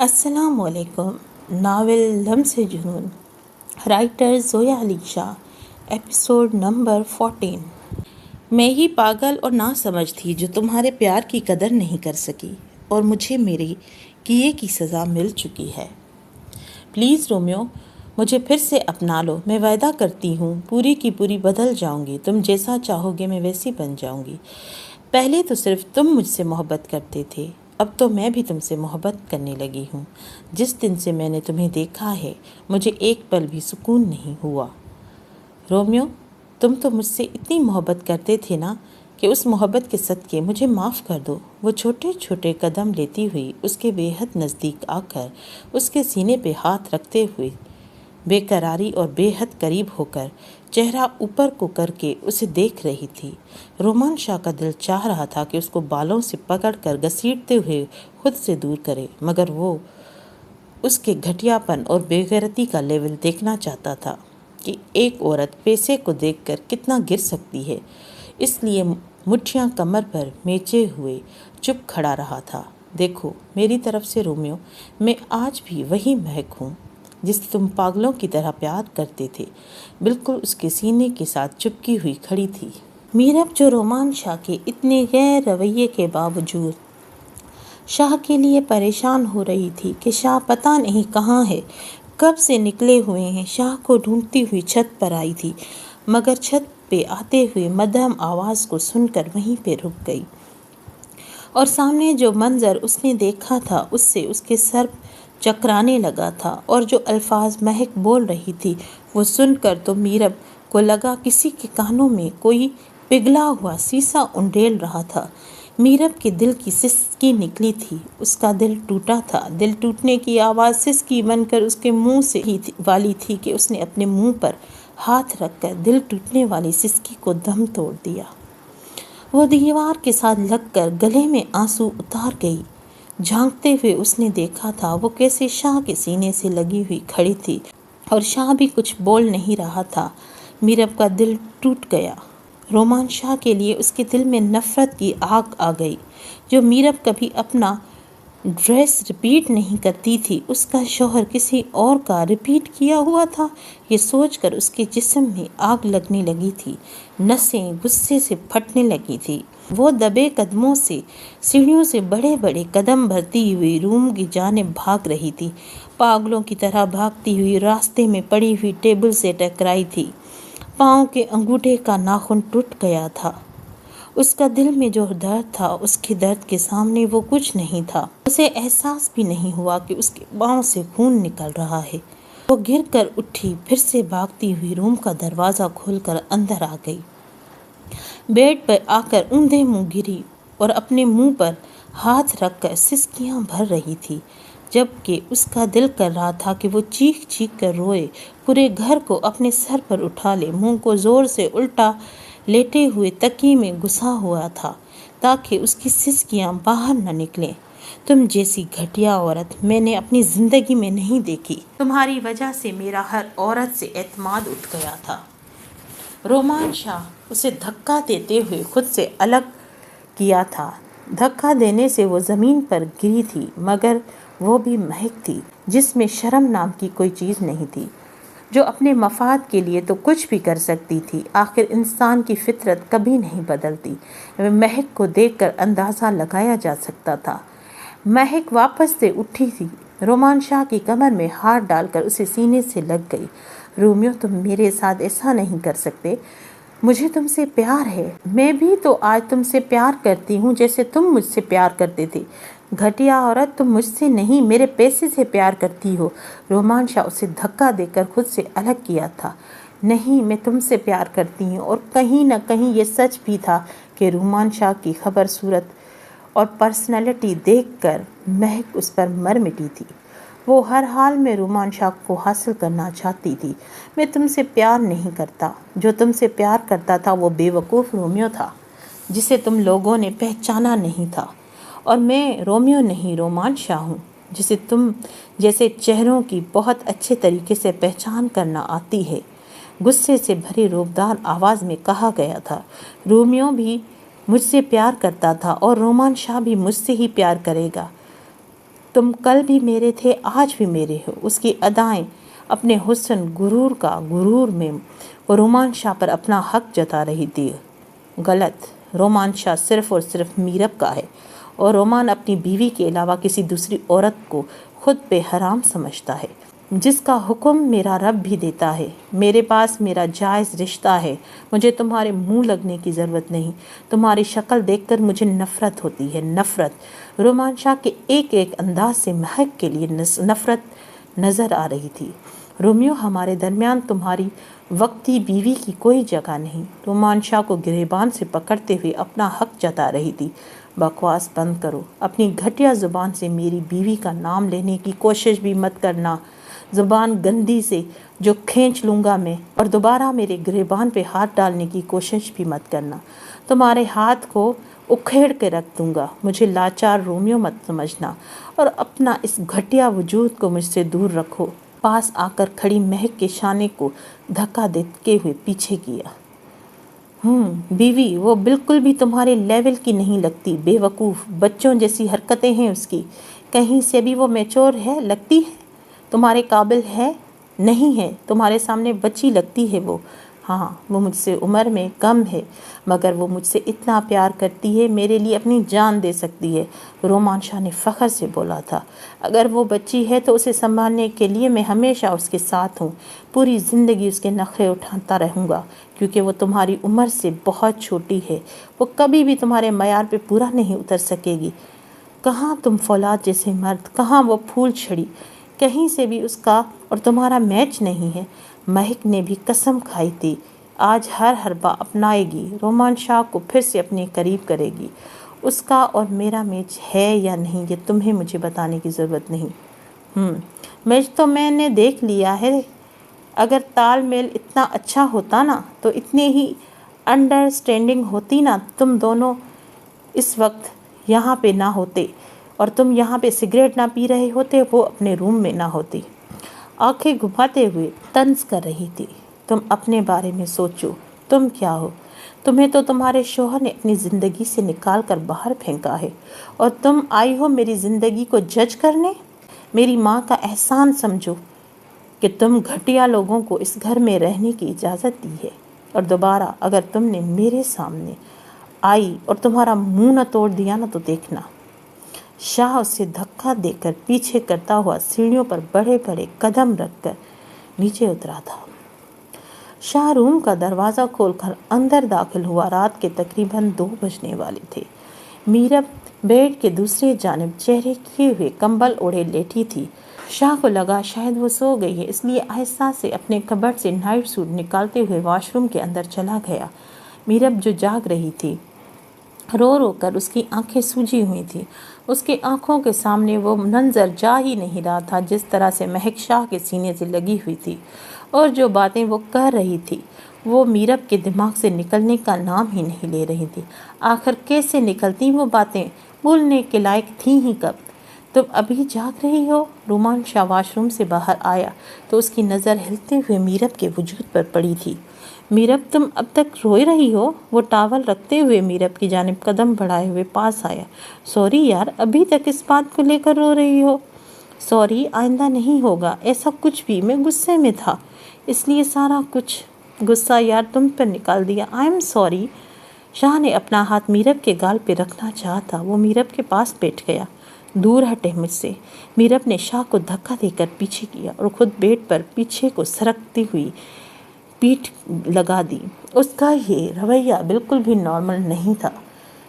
السلام علیکم۔ ناول لمس جنون، writer Zoya Ali Shah, episode number 14۔ میں ہی پاگل اور ناسمجھ تھی جو تمہارے پیار کی قدر نہیں کر سکی اور مجھے میرے کیے کی سزا مل چکی ہے۔ پلیز رومیو، مجھے پھر سے اپنا لو۔ میں وعدہ کرتی ہوں پوری کی پوری بدل جاؤں گی۔ تم جیسا چاہو گے میں ویسی بن جاؤں گی۔ پہلے تو صرف تم مجھ سے محبت کرتے تھے، اب تو میں بھی تم سے محبت کرنے لگی ہوں۔ جس دن سے میں نے تمہیں دیکھا ہے مجھے ایک پل بھی سکون نہیں ہوا۔ رومیو، تم تو مجھ سے اتنی محبت کرتے تھے نا کہ اس محبت کے صدقے مجھے معاف کر دو۔ وہ چھوٹے چھوٹے قدم لیتی ہوئی اس کے بے حد نزدیک آ کر اس کے سینے پہ ہاتھ رکھتے ہوئے بے قراری اور بے حد قریب ہو کر چہرہ اوپر کو کر کے اسے دیکھ رہی تھی۔ رومان شاہ کا دل چاہ رہا تھا کہ اس کو بالوں سے پکڑ کر گھسیٹتے ہوئے خود سے دور کرے، مگر وہ اس کے گھٹیا پن اور بے غیرتی کا لیول دیکھنا چاہتا تھا کہ ایک عورت پیسے کو دیکھ کر کتنا گر سکتی ہے۔ اس لیے مٹھیاں کمر پر میچے ہوئے چپ کھڑا رہا تھا۔ دیکھو میری طرف سے رومیو، میں آج بھی وہی مہک ہوں جس سے تم پاگلوں کی طرح پیار کرتے تھے، بالکل اس کے سینے کے ساتھ چپکی ہوئی کھڑی تھی۔ میرب جو رومان شاہ کے اتنے غیر رویے کے باوجود شاہ کے لیے پریشان ہو رہی تھی کہ شاہ پتہ نہیں کہاں ہے، کب سے نکلے ہوئے ہیں، شاہ کو ڈھونڈتی ہوئی چھت پر آئی تھی، مگر چھت پہ آتے ہوئے مدھم آواز کو سن کر وہیں پہ رک گئی، اور سامنے جو منظر اس نے دیکھا تھا اس سے اس کے سر چکرانے لگا تھا، اور جو الفاظ مہک بول رہی تھی وہ سن کر تو میرب کو لگا کسی کے کانوں میں کوئی پگھلا ہوا سیسا انڈیل رہا تھا۔ میرب کے دل کی سسکی نکلی تھی، اس کا دل ٹوٹا تھا۔ دل ٹوٹنے کی آواز سسکی بن کر اس کے منہ سے ہی والی تھی کہ اس نے اپنے منہ پر ہاتھ رکھ کر دل ٹوٹنے والی سسکی کو دم توڑ دیا۔ وہ دیوار کے ساتھ لگ کر گلے میں آنسو اتار گئی۔ جھانکتے ہوئے اس نے دیکھا تھا وہ کیسے شاہ کے سینے سے لگی ہوئی کھڑی تھی اور شاہ بھی کچھ بول نہیں رہا تھا۔ میرب کا دل ٹوٹ گیا۔ رومان شاہ کے لیے اس کے دل میں نفرت کی آگ آ گئی۔ جو میرب کبھی اپنا ڈریس ریپیٹ نہیں کرتی تھی، اس کا شوہر کسی اور کا ریپیٹ کیا ہوا تھا، یہ سوچ کر اس کے جسم میں آگ لگنے لگی تھی، نسیں غصے سے پھٹنے لگی تھی۔ وہ دبے قدموں سے سیڑھیوں سے بڑے بڑے قدم بھرتی ہوئی روم کی جانب بھاگ رہی تھی، پاگلوں کی طرح بھاگتی ہوئی راستے میں پڑی ہوئی ٹیبل سے ٹکرائی تھی۔ پاؤں کے انگوٹھے کا ناخن ٹوٹ گیا تھا۔ اس کا دل میں جو درد تھا اس کے درد کے سامنے وہ کچھ نہیں تھا۔ اسے احساس بھی نہیں ہوا کہ اس کے پاؤں سے خون نکل رہا ہے۔ وہ گر کر اٹھی، پھر سے بھاگتی ہوئی روم کا دروازہ کھول کر اندر آ گئی۔ بیڈ پر آ کر اوندھے منہ گری اور اپنے منہ پر ہاتھ رکھ کر سسکیاں بھر رہی تھی، جبکہ اس کا دل کر رہا تھا کہ وہ چیخ چیخ کر روئے، پورے گھر کو اپنے سر پر اٹھا لے، منہ کو زور سے الٹا لیٹے ہوئے تکیے میں گھسا ہوا تھا تاکہ اس کی سسکیاں باہر نہ نکلیں۔ تم جیسی گھٹیا عورت میں نے اپنی زندگی میں نہیں دیکھی۔ تمہاری وجہ سے میرا ہر عورت سے اعتماد اٹھ گیا تھا۔ رومان شاہ اسے دھکا دیتے ہوئے خود سے الگ کیا تھا۔ دھکا دینے سے وہ زمین پر گری تھی، مگر وہ بھی مہک تھی جس میں شرم نام کی کوئی چیز نہیں تھی، جو اپنے مفاد کے لیے تو کچھ بھی کر سکتی تھی۔ آخر انسان کی فطرت کبھی نہیں بدلتی۔ مہک کو دیکھ کر اندازہ لگایا جا سکتا تھا۔ مہک واپس سے اٹھی تھی، رومان شاہ کی کمر میں ہاتھ ڈال کر اسے سینے سے لگ گئی۔ رومیو، تم میرے ساتھ ایسا نہیں کر سکتے، مجھے تم سے پیار ہے، میں بھی تو آج تم سے پیار کرتی ہوں جیسے تم مجھ سے پیار کرتے تھے۔ گھٹیا عورت، تم مجھ سے نہیں میرے پیسے سے پیار کرتی ہو۔ رومان شاہ اسے دھکا دے کر خود سے الگ کیا تھا۔ نہیں، میں تم سے پیار کرتی ہوں، اور کہیں نہ کہیں یہ سچ بھی تھا کہ رومان شاہ کی خبر صورت اور پرسنالٹی دیکھ کر مہک اس پر مر مٹی تھی۔ وہ ہر حال میں رومان شاہ کو حاصل کرنا چاہتی تھی۔ میں تم سے پیار نہیں کرتا۔ جو تم سے پیار کرتا تھا وہ بے وقوف رومیو تھا جسے تم لوگوں نے پہچانا نہیں تھا، اور میں رومیو نہیں رومان شاہ ہوں جسے تم جیسے چہروں کی بہت اچھے طریقے سے پہچان کرنا آتی ہے۔ غصے سے بھری روبدار آواز میں کہا گیا تھا۔ رومیو بھی مجھ سے پیار کرتا تھا اور رومان شاہ بھی مجھ سے ہی پیار کرے گا۔ تم کل بھی میرے تھے، آج بھی میرے ہو۔ اس کی ادائیں اپنے حسن غرور میں وہ رومان شاہ پر اپنا حق جتا رہی تھی۔ غلط، رومان شاہ صرف اور صرف میرب کا ہے، اور رومان اپنی بیوی کے علاوہ کسی دوسری عورت کو خود پہ حرام سمجھتا ہے، جس کا حکم میرا رب بھی دیتا ہے۔ میرے پاس میرا جائز رشتہ ہے، مجھے تمہارے منہ لگنے کی ضرورت نہیں۔ تمہاری شکل دیکھ کر مجھے نفرت ہوتی ہے، نفرت۔ رومان شاہ کے ایک ایک انداز سے مہک کے لیے نفرت نظر آ رہی تھی۔ رومیو، ہمارے درمیان تمہاری وقتی بیوی کی کوئی جگہ نہیں۔ رومان شاہ کو گریبان سے پکڑتے ہوئے اپنا حق جتا رہی تھی۔ بکواس بند کرو، اپنی گھٹیا زبان سے میری بیوی کا نام لینے کی کوشش بھی مت کرنا۔ زبان گندی سے جو کھینچ لوں گا میں، اور دوبارہ میرے گریبان پہ ہاتھ ڈالنے کی کوشش بھی مت کرنا۔ تمہارے ہاتھ کو اکھیڑ کے رکھ دوں گا۔ مجھے لاچار رومیو مت سمجھنا، اور اپنا اس گھٹیا وجود کو مجھ سے دور رکھو۔ پاس آ کر کھڑی مہک کے شانے کو دھکا دیتے ہوئے پیچھے کیا۔ بیوی، وہ بالکل بھی تمہارے لیول کی نہیں لگتی، بے وقوف، بچوں جیسی حرکتیں ہیں اس کی۔ کہیں سے بھی وہ میچور ہے لگتی ہے؟ تمہارے قابل ہے؟ نہیں ہے، تمہارے سامنے بچی لگتی ہے وہ۔ ہاں، وہ مجھ سے عمر میں کم ہے، مگر وہ مجھ سے اتنا پیار کرتی ہے، میرے لیے اپنی جان دے سکتی ہے، رومان شاہ نے فخر سے بولا تھا۔ اگر وہ بچی ہے تو اسے سنبھالنے کے لیے میں ہمیشہ اس کے ساتھ ہوں، پوری زندگی اس کے نخرے اٹھاتا رہوں گا، کیونکہ وہ تمہاری عمر سے بہت چھوٹی ہے، وہ کبھی بھی تمہارے معیار پہ پورا نہیں اتر سکے گی۔ کہاں تم فولاد جیسے مرد، کہاں وہ پھول چھڑی، کہیں سے بھی اس کا اور تمہارا میچ نہیں ہے۔ مہک نے بھی قسم کھائی تھی، آج ہر حربہ اپنائے گی، رومان شاہ کو پھر سے اپنے قریب کرے گی۔ اس کا اور میرا میچ ہے یا نہیں، یہ تمہیں مجھے بتانے کی ضرورت نہیں۔ میچ تو میں نے دیکھ لیا ہے۔ اگر تال میل اتنا اچھا ہوتا نا، تو اتنے ہی انڈرسٹینڈنگ ہوتی نا، تم دونوں اس وقت یہاں پہ نہ ہوتے، اور تم یہاں پہ سگریٹ نہ پی رہے ہوتے، وہ اپنے روم میں نہ ہوتی۔ آنکھیں گھماتے ہوئے طنز کر رہی تھی۔ تم اپنے بارے میں سوچو، تم کیا ہو؟ تمہیں تو تمہارے شوہر نے اپنی زندگی سے نکال کر باہر پھینکا ہے، اور تم آئی ہو میری زندگی کو جج کرنے؟ میری ماں کا احسان سمجھو کہ تم گھٹیا لوگوں کو اس گھر میں رہنے کی اجازت دی ہے، اور دوبارہ اگر تم نے میرے سامنے آئی اور تمہارا منہ نہ توڑ دیا نا، تو دیکھنا۔ شاہ اسے دھکا دے کر پیچھے کرتا ہوا سیڑھیوں پر بڑے بڑے قدم رکھ کر نیچے اترا تھا۔ شاہ روم کا دروازہ کھول کر اندر داخل ہوا۔ رات کے تقریباً 2 بجنے والے تھے۔ میرب بیڈ کے دوسرے جانب چہرے کیے ہوئے کمبل اوڑھے لیٹی تھی۔ شاہ کو لگا شاید وہ سو گئی ہے، اس لیے آہستہ سے اپنے کبرڈ سے نائٹ سوٹ نکالتے ہوئے واش روم کے اندر چلا گیا۔ میرب جو جاگ رہی تھی، رو رو کر اس کی آنکھیں سوجی ہوئی تھیں۔ اس کی آنکھوں کے سامنے وہ منظر جا ہی نہیں رہا تھا جس طرح سے مہک شاہ کے سینے سے لگی ہوئی تھی، اور جو باتیں وہ کہہ رہی تھی وہ میرب کے دماغ سے نکلنے کا نام ہی نہیں لے رہی تھی۔ آخر کیسے نکلتی وہ باتیں؟ بھولنے کے لائق تھیں ہی کب؟ تم ابھی جاگ رہی ہو؟ رومان شاہ واش روم سے باہر آیا تو اس کی نظر ہلتے ہوئے میرب کے وجود پر پڑی تھی۔ میرب، تم اب تک روئی رہی ہو؟ وہ ٹاول رکھتے ہوئے میرب کی جانب قدم بڑھائے ہوئے پاس آیا۔ سوری یار، ابھی تک اس بات کو لے کر رو رہی ہو؟ سوری، آئندہ نہیں ہوگا ایسا کچھ بھی، میں غصے میں تھا، اس لیے سارا کچھ غصہ یار تم پر نکال دیا۔ I am sorry. شاہ نے اپنا ہاتھ میرب کے گال پہ رکھنا چاہا تھا، وہ میرب کے پاس بیٹھ گیا۔ دور ہٹے مجھ سے۔ میرب نے شاہ کو دھکا دے کر پیچھے کیا اور خود بیڈ پر پیچھے کو سرکتی ہوئی پیٹھ لگا دی۔ اس کا یہ رویہ بالکل بھی نارمل نہیں تھا،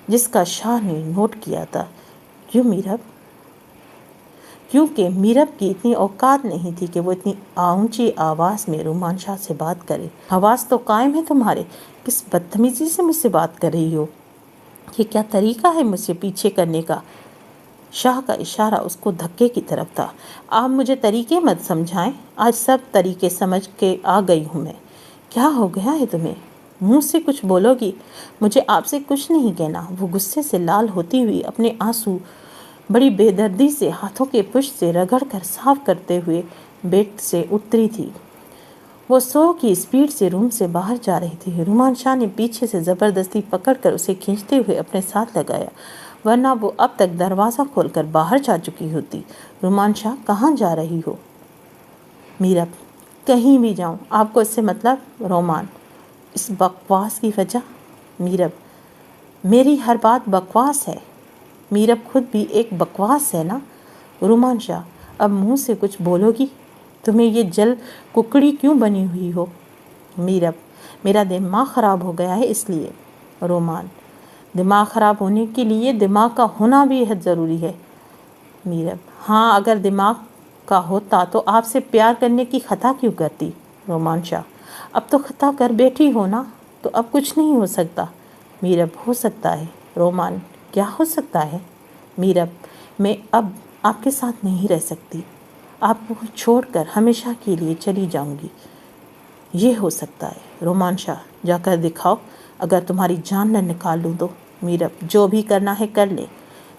جس کا شاہ نے نوٹ کیا تھا۔ کیوں میرب؟ کیونکہ میرب کی اتنی اوقات نہیں تھی کہ وہ اتنی اونچی آواز میں رومان شاہ سے بات کرے۔ حواس تو قائم ہے تمہارے، کس بدتمیزی سے مجھ سے بات کر رہی ہو؟ یہ کیا طریقہ ہے مجھ سے پیچھے کرنے کا؟ شاہ کا اشارہ اس کو دھکے کی طرف تھا۔ آپ مجھے طریقے مت سمجھائیں، آج سب طریقے سمجھ کے آ گئی ہوں میں۔ کیا ہو گیا ہے تمہیں؟ منہ سے کچھ بولو گی؟ مجھے آپ سے کچھ نہیں کہنا۔ وہ غصے سے لال ہوتی ہوئی اپنے آنسو بڑی بے دردی سے ہاتھوں کے پشت سے رگڑ کر صاف کرتے ہوئے بیڈ سے اتری تھی۔ وہ 100 کی اسپیڈ سے روم سے باہر جا رہی تھی۔ رومان شاہ نے پیچھے سے زبردستی پکڑ کر اسے کھینچتے ہوئے اپنے ساتھ لگایا ورنہ وہ اب تک دروازہ کھول کر باہر جا چکی ہوتی۔ رومان شاہ، کہاں جا رہی ہو؟ میرب: کہیں بھی جاؤں، آپ کو اس سے مطلب؟ رومان: اس بکواس کی وجہ؟ میرب: میری ہر بات بکواس ہے۔ میرب خود بھی ایک بکواس ہے نا؟ رومان شاہ: اب منہ سے کچھ بولو گی؟ تمہیں یہ جل ککڑی کیوں بنی ہوئی ہو؟ میرب: میرا دماغ خراب ہو گیا ہے اس لیے۔ رومان: دماغ خراب ہونے کے لیے دماغ کا ہونا بھی حد ضروری ہے۔ میرب: ہاں، اگر دماغ کا ہوتا تو آپ سے پیار کرنے کی خطا کیوں کرتی؟ رومان شاہ: اب تو خطا کر بیٹھی ہو نا، تو اب کچھ نہیں ہو سکتا۔ میرب: ہو سکتا ہے۔ رومان: کیا ہو سکتا ہے؟ میرب: میں اب آپ کے ساتھ نہیں رہ سکتی، آپ کو چھوڑ کر ہمیشہ کے لیے چلی جاؤں گی، یہ ہو سکتا ہے۔ رومان شاہ: جا کر دکھاؤ، اگر تمہاری جان نہ نکال لوں تو۔ میرب: جو بھی کرنا ہے کر لے،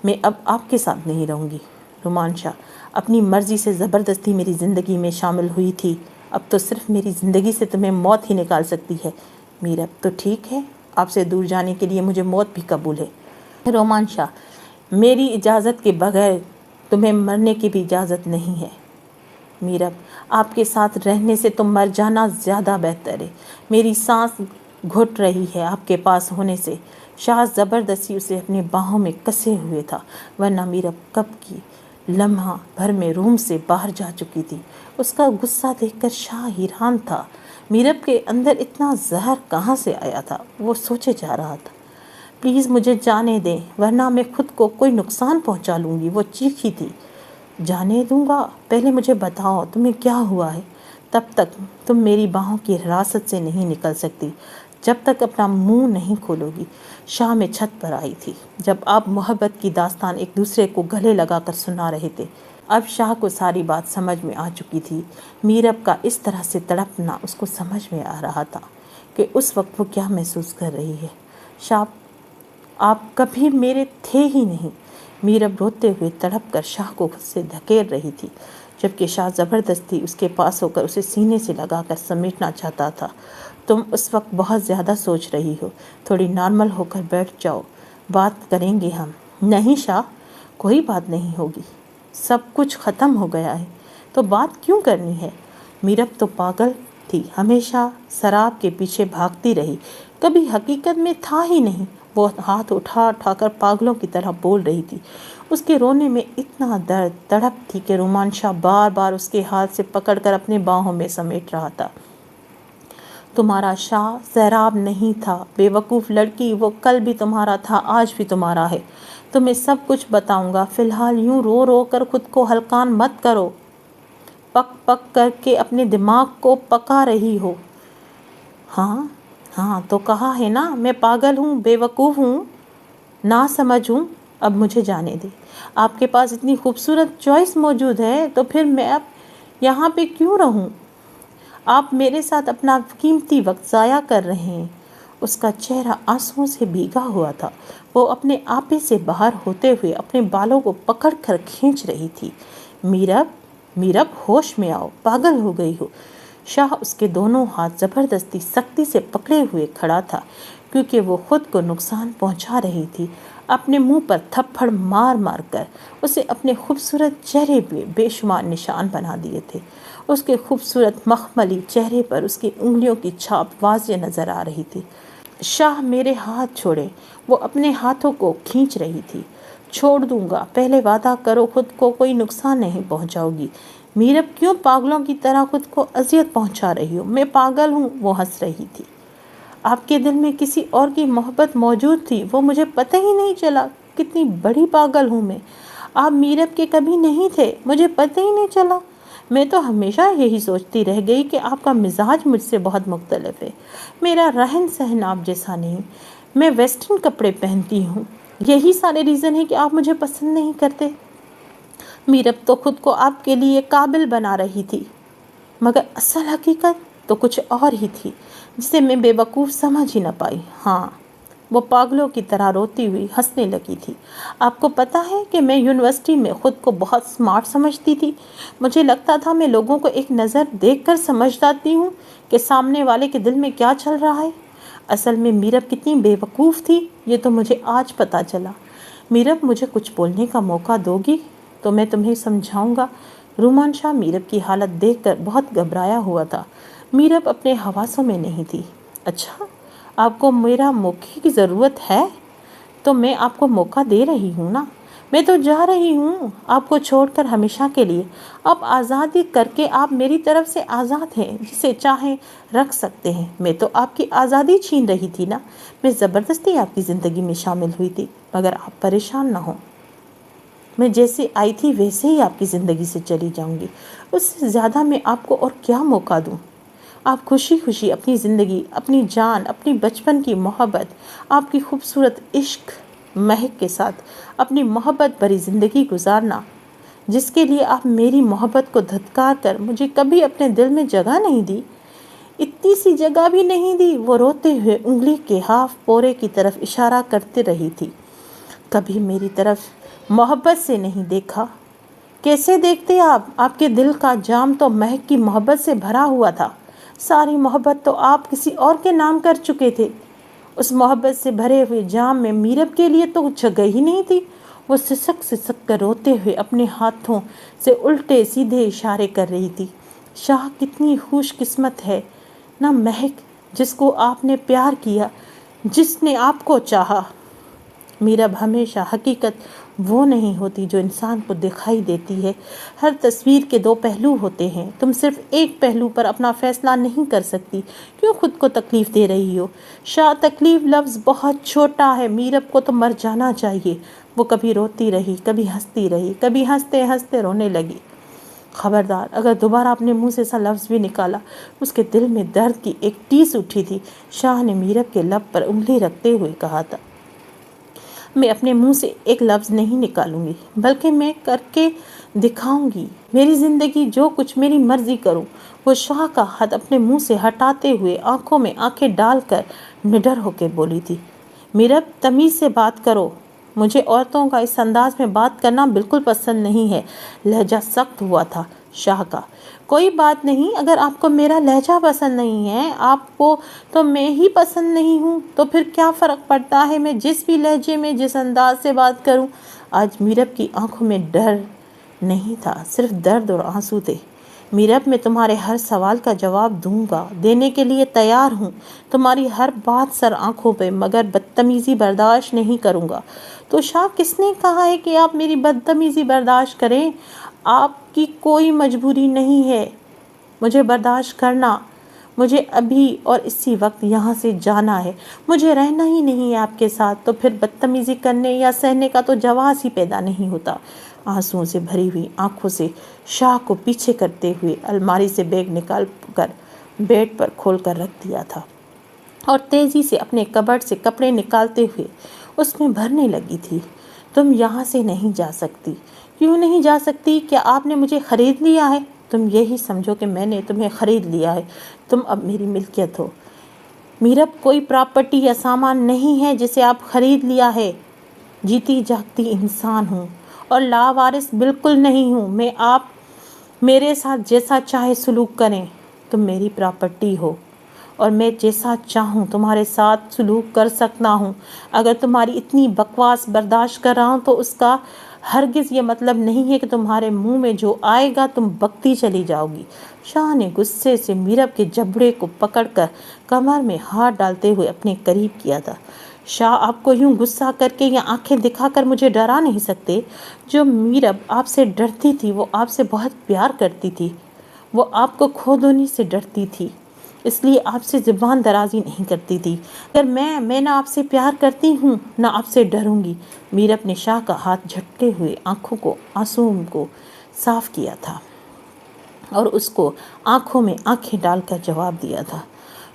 میں اب آپ کے ساتھ نہیں رہوں گی۔ رومان شاہ: اپنی مرضی سے زبردستی میری زندگی میں شامل ہوئی تھی، اب تو صرف میری زندگی سے تمہیں موت ہی نکال سکتی ہے۔ میرب: تو ٹھیک ہے، آپ سے دور جانے کے لیے مجھے موت بھی قبول ہے۔ رومان شاہ: میری اجازت کے بغیر تمہیں مرنے کی بھی اجازت نہیں ہے۔ میرب: آپ کے ساتھ رہنے سے تو مر جانا زیادہ بہتر ہے، میری سانس گھٹ رہی ہے آپ کے پاس ہونے سے۔ شاہ زبردستی اسے اپنے باہوں میں کسے ہوئے تھا، ورنہ میرب کب کی لمحہ بھر میں روم سے باہر جا چکی تھی۔ اس کا غصہ دیکھ کر شاہ حیران تھا، میرب کے اندر اتنا زہر کہاں سے آیا تھا، وہ سوچے جا رہا تھا۔ پلیز مجھے جانے دیں، ورنہ میں خود کو کوئی نقصان پہنچا لوں گی، وہ چیخی تھی۔ جانے دوں گا؟ پہلے مجھے بتاؤ تمہیں کیا ہوا ہے، تب تک تم میری باہوں کی حراست سے نہیں نکل سکتی، جب تک اپنا منہ نہیں کھولو گی۔ شاہ میں چھت پر آئی تھی جب آپ محبت کی داستان ایک دوسرے کو گلے لگا کر سنا رہے تھے۔ اب شاہ کو ساری بات سمجھ میں آ چکی تھی۔ میرب کا اس طرح سے تڑپنا اس کو سمجھ میں آ رہا تھا کہ اس وقت وہ کیا محسوس کر رہی ہے۔ شاہ، آپ کبھی میرے تھے ہی نہیں۔ میرب روتے ہوئے تڑپ کر شاہ کو خود سے دھکیل رہی تھی، جبکہ شاہ زبردستی اس کے پاس ہو کر اسے سینے سے لگا کر سمیٹنا چاہتا تھا۔ تم اس وقت بہت زیادہ سوچ رہی ہو، تھوڑی نارمل ہو کر بیٹھ جاؤ، بات کریں گے ہم۔ نہیں شاہ، کوئی بات نہیں ہوگی، سب کچھ ختم ہو گیا ہے، تو بات کیوں کرنی ہے؟ میرب تو پاگل تھی، ہمیشہ شراب کے پیچھے بھاگتی رہی، کبھی حقیقت میں تھا ہی نہیں۔ وہ ہاتھ اٹھا اٹھا کر پاگلوں کی طرح بول رہی تھی، اس کے رونے میں اتنا درد تڑپ تھی کہ رومان شاہ بار بار اس کے ہاتھ سے پکڑ کر اپنے باہوں میں سمیٹ رہا تھا۔ تمہارا شاہ سیراب نہیں تھا، بے وقوف لڑکی، وہ کل بھی تمہارا تھا، آج بھی تمہارا ہے۔ تمہیں سب کچھ بتاؤں گا، فی الحال یوں رو رو کر خود کو ہلکان مت کرو، پک پک کر کے اپنے دماغ کو پکا رہی ہو۔ ہاں ہاں، تو کہا ہے نا، میں پاگل ہوں، بے وقوف ہوں، نا سمجھ ہوں۔ اب مجھے جانے دے، آپ کے پاس اتنی خوبصورت چوائس موجود ہے، تو پھر میں اب یہاں پہ کیوں رہوں؟ آپ میرے ساتھ اپنا قیمتی وقت ضائع کر رہے ہیں۔ اس کا چہرہ آنسوؤں سے بھیگا ہوا تھا، وہ اپنے آپے سے باہر ہوتے ہوئے اپنے بالوں کو پکڑ کر کھینچ رہی تھی۔ میرب، میرب، ہوش میں آؤ، پاگل ہو گئی ہو۔ شاہ اس کے دونوں ہاتھ زبردستی سختی سے پکڑے ہوئے کھڑا تھا، کیونکہ وہ خود کو نقصان پہنچا رہی تھی۔ اپنے منہ پر تھپڑ مار مار کر اسے اپنے خوبصورت چہرے پہ بے شمار نشان بنا دیے تھے۔ اس کے خوبصورت مخملی چہرے پر اس کی انگلیوں کی چھاپ واضح نظر آ رہی تھی۔ شاہ، میرے ہاتھ چھوڑے، وہ اپنے ہاتھوں کو کھینچ رہی تھی۔ چھوڑ دوں گا، پہلے وعدہ کرو خود کو کوئی نقصان نہیں پہنچاؤ گی۔ میرب، کیوں پاگلوں کی طرح خود کو اذیت پہنچا رہی ہو؟ میں پاگل ہوں؟ وہ ہنس رہی تھی۔ آپ کے دل میں کسی اور کی محبت موجود تھی، وہ مجھے پتہ ہی نہیں چلا، کتنی بڑی پاگل ہوں میں۔ آپ میرب کے کبھی نہیں تھے، مجھے پتہ ہی نہیں چلا۔ میں تو ہمیشہ یہی سوچتی رہ گئی کہ آپ کا مزاج مجھ سے بہت مختلف ہے، میرا رہن سہن آپ جیسا نہیں، میں ویسٹرن کپڑے پہنتی ہوں، یہی سارے ریزن ہے کہ آپ مجھے پسند نہیں کرتے۔ میرب تو خود کو آپ کے لیے قابل بنا رہی تھی، مگر اصل حقیقت تو کچھ اور ہی تھی، جسے میں بے وقوف سمجھ ہی نہ پائی۔ ہاں، وہ پاگلوں کی طرح روتی ہوئی ہنسنے لگی تھی۔ آپ کو پتہ ہے کہ میں یونیورسٹی میں خود کو بہت سمارٹ سمجھتی تھی، مجھے لگتا تھا میں لوگوں کو ایک نظر دیکھ کر سمجھ جاتی ہوں کہ سامنے والے کے دل میں کیا چل رہا ہے۔ اصل میں میرب کتنی بے وقوف تھی، یہ تو مجھے آج پتہ چلا۔ میرب مجھے کچھ بولنے کا موقع دو گی تو میں تمہیں سمجھاؤں گا۔ رومان شاہ میرب کی حالت دیکھ کر بہت گھبرایا ہوا تھا۔ میرب اپنے حواسوں میں نہیں تھی۔ اچھا، آپ کو میرا موقع کی ضرورت ہے تو میں آپ کو موقع دے رہی ہوں نا۔ میں تو جا رہی ہوں آپ کو چھوڑ کر ہمیشہ کے لیے۔ اب آزادی کر کے آپ میری طرف سے آزاد ہیں، جسے چاہیں رکھ سکتے ہیں۔ میں تو آپ کی آزادی چھین رہی تھی نا، میں زبردستی آپ کی زندگی میں شامل ہوئی تھی، مگر آپ پریشان نہ ہوں، میں جیسے آئی تھی ویسے ہی آپ کی زندگی سے چلی جاؤں گی۔ اس سے زیادہ میں آپ کو اور کیا موقع دوں؟ آپ خوشی خوشی اپنی زندگی، اپنی جان، اپنی بچپن کی محبت، آپ کی خوبصورت عشق مہک کے ساتھ اپنی محبت بھری زندگی گزارنا، جس کے لیے آپ میری محبت کو دھتکار کر مجھے کبھی اپنے دل میں جگہ نہیں دی، اتنی سی جگہ بھی نہیں دی۔ وہ روتے ہوئے انگلی کے ہاف پورے کی طرف اشارہ کرتے رہی تھی۔ کبھی میری طرف محبت سے نہیں دیکھا؟ کیسے دیکھتے آپ؟ آپ کے دل کا جام تو مہک کی محبت سے بھرا ہوا تھا، ساری محبت تو آپ کسی اور کے نام کر چکے تھے۔ اس محبت سے بھرے ہوئے جام میں میرب کے لیے تو جگہ ہی نہیں تھی۔ وہ سسک سسک کر روتے ہوئے اپنے ہاتھوں سے الٹے سیدھے اشارے کر رہی تھی۔ شاہ کتنی خوش قسمت ہے نا مہک، جس کو آپ نے پیار کیا، جس نے آپ کو چاہا۔ میرب ہمیشہ حقیقت وہ نہیں ہوتی جو انسان کو دکھائی دیتی ہے۔ ہر تصویر کے دو پہلو ہوتے ہیں۔ تم صرف ایک پہلو پر اپنا فیصلہ نہیں کر سکتی۔ کیوں خود کو تکلیف دے رہی ہو؟ شاہ، تکلیف لفظ بہت چھوٹا ہے۔ میرب کو تو مر جانا چاہیے۔ وہ کبھی روتی رہی، کبھی ہنستی رہی، کبھی ہنستے ہنستے رونے لگی۔ خبردار، اگر دوبارہ اپنے منہ سے ایسا لفظ بھی نکالا۔ اس کے دل میں درد کی ایک ٹیس اٹھی تھی۔ شاہ نے میرب کے لب پر انگلی رکھتے ہوئے کہا تھا، میں اپنے منہ سے ایک لفظ نہیں نکالوں گی، بلکہ میں کر کے دکھاؤں گی۔ میری زندگی جو کچھ میری مرضی کروں۔ وہ شاہ کا ہاتھ اپنے منہ سے ہٹاتے ہوئے آنکھوں میں آنکھیں ڈال کر نڈر ہو کے بولی تھی، میرب تمیز سے بات کرو، مجھے عورتوں کا اس انداز میں بات کرنا بالکل پسند نہیں ہے۔ لہجہ سخت ہوا تھا شاہ کا۔ کوئی بات نہیں، اگر آپ کو میرا لہجہ پسند نہیں ہے، آپ کو تو میں ہی پسند نہیں ہوں، تو پھر کیا فرق پڑتا ہے میں جس بھی لہجے میں، جس انداز سے بات کروں؟ آج میرب کی آنکھوں میں ڈر نہیں تھا، صرف درد اور آنسو تھے۔ میرب، میں تمہارے ہر سوال کا جواب دوں گا، دینے کے لیے تیار ہوں، تمہاری ہر بات سر آنکھوں پہ، مگر بدتمیزی برداشت نہیں کروں گا۔ تو شاہ، کس نے کہا ہے کہ آپ میری بدتمیزی برداشت کریں؟ آپ کی کوئی مجبوری نہیں ہے مجھے برداشت کرنا۔ مجھے ابھی اور اسی وقت یہاں سے جانا ہے، مجھے رہنا ہی نہیں ہے آپ کے ساتھ، تو پھر بدتمیزی کرنے یا سہنے کا تو جواز ہی پیدا نہیں ہوتا۔ آنسوؤں سے بھری ہوئی آنکھوں سے شاہ کو پیچھے کرتے ہوئے الماری سے بیگ نکال کر بیڈ پر کھول کر رکھ دیا تھا، اور تیزی سے اپنے کبرڈ سے کپڑے نکالتے ہوئے اس میں بھرنے لگی تھی۔ تم یہاں سے نہیں جا سکتی۔ کیوں نہیں جا سکتی؟ کیا آپ نے مجھے خرید لیا ہے؟ تم یہی سمجھو کہ میں نے تمہیں خرید لیا ہے، تم اب میری ملکیت ہو۔ میرب، کوئی پراپرٹی یا سامان نہیں ہے جسے آپ خرید لیا ہے۔ جیتی جاگتی انسان ہوں اور لاوارث بالکل نہیں ہوں میں۔ آپ میرے ساتھ جیسا چاہے سلوک کریں، تم میری پراپرٹی ہو، اور میں جیسا چاہوں تمہارے ساتھ سلوک کر سکتا ہوں۔ اگر تمہاری اتنی بکواس برداشت کر رہا ہوں تو اس کا ہرگز یہ مطلب نہیں ہے کہ تمہارے منہ میں جو آئے گا تم بکتی چلی جاؤ گی۔ شاہ نے غصے سے میرب کے جبڑے کو پکڑ کر کمر میں ہاتھ ڈالتے ہوئے اپنے قریب کیا تھا۔ شاہ، آپ کو یوں غصہ کر کے یا آنکھیں دکھا کر مجھے ڈرا نہیں سکتے۔ جو میرب آپ سے ڈرتی تھی وہ آپ سے بہت پیار کرتی تھی، وہ آپ کو کھو دھونے سے ڈرتی تھی، اس لیے آپ سے زبان درازی نہیں کرتی تھی۔ اگر میں نہ آپ سے پیار کرتی ہوں نہ آپ سے ڈروں گی۔ میرب نے شاہ کا ہاتھ جھٹکے ہوئے آنسوؤں کو صاف کیا تھا اور اس کو آنکھوں میں آنکھیں ڈال کر جواب دیا تھا،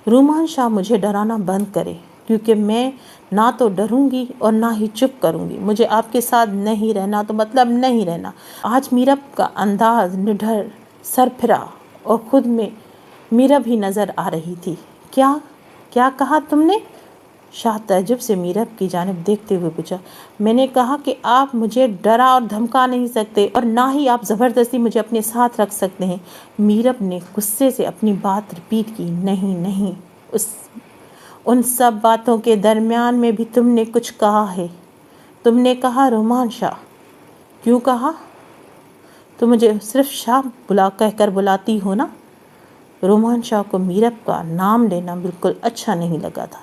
رومان شاہ، مجھے ڈرانا بند کرے، کیونکہ میں نہ تو ڈروں گی اور نہ ہی چپ کروں گی۔ مجھے آپ کے ساتھ نہیں رہنا تو مطلب نہیں رہنا۔ آج میرب کا انداز نڈر، سرفرا اور خود میں میرب ہی نظر آ رہی تھی۔ کیا کہا تم نے؟ شاہ تعجب سے میرب کی جانب دیکھتے ہوئے پوچھا۔ میں نے کہا کہ آپ مجھے ڈرا اور دھمکا نہیں سکتے، اور نہ ہی آپ زبردستی مجھے اپنے ساتھ رکھ سکتے ہیں۔ میرب نے غصے سے اپنی بات ریپیٹ کی، نہیں، ان سب باتوں کے درمیان میں بھی تم نے کچھ کہا ہے۔ تم نے کہا رومان شاہ۔ کیوں کہا؟ تم مجھے صرف شاہ کہہ کر بلاتی ہو نا۔ رومان شاہ کو میرب کا نام لینا بالکل اچھا نہیں لگا تھا۔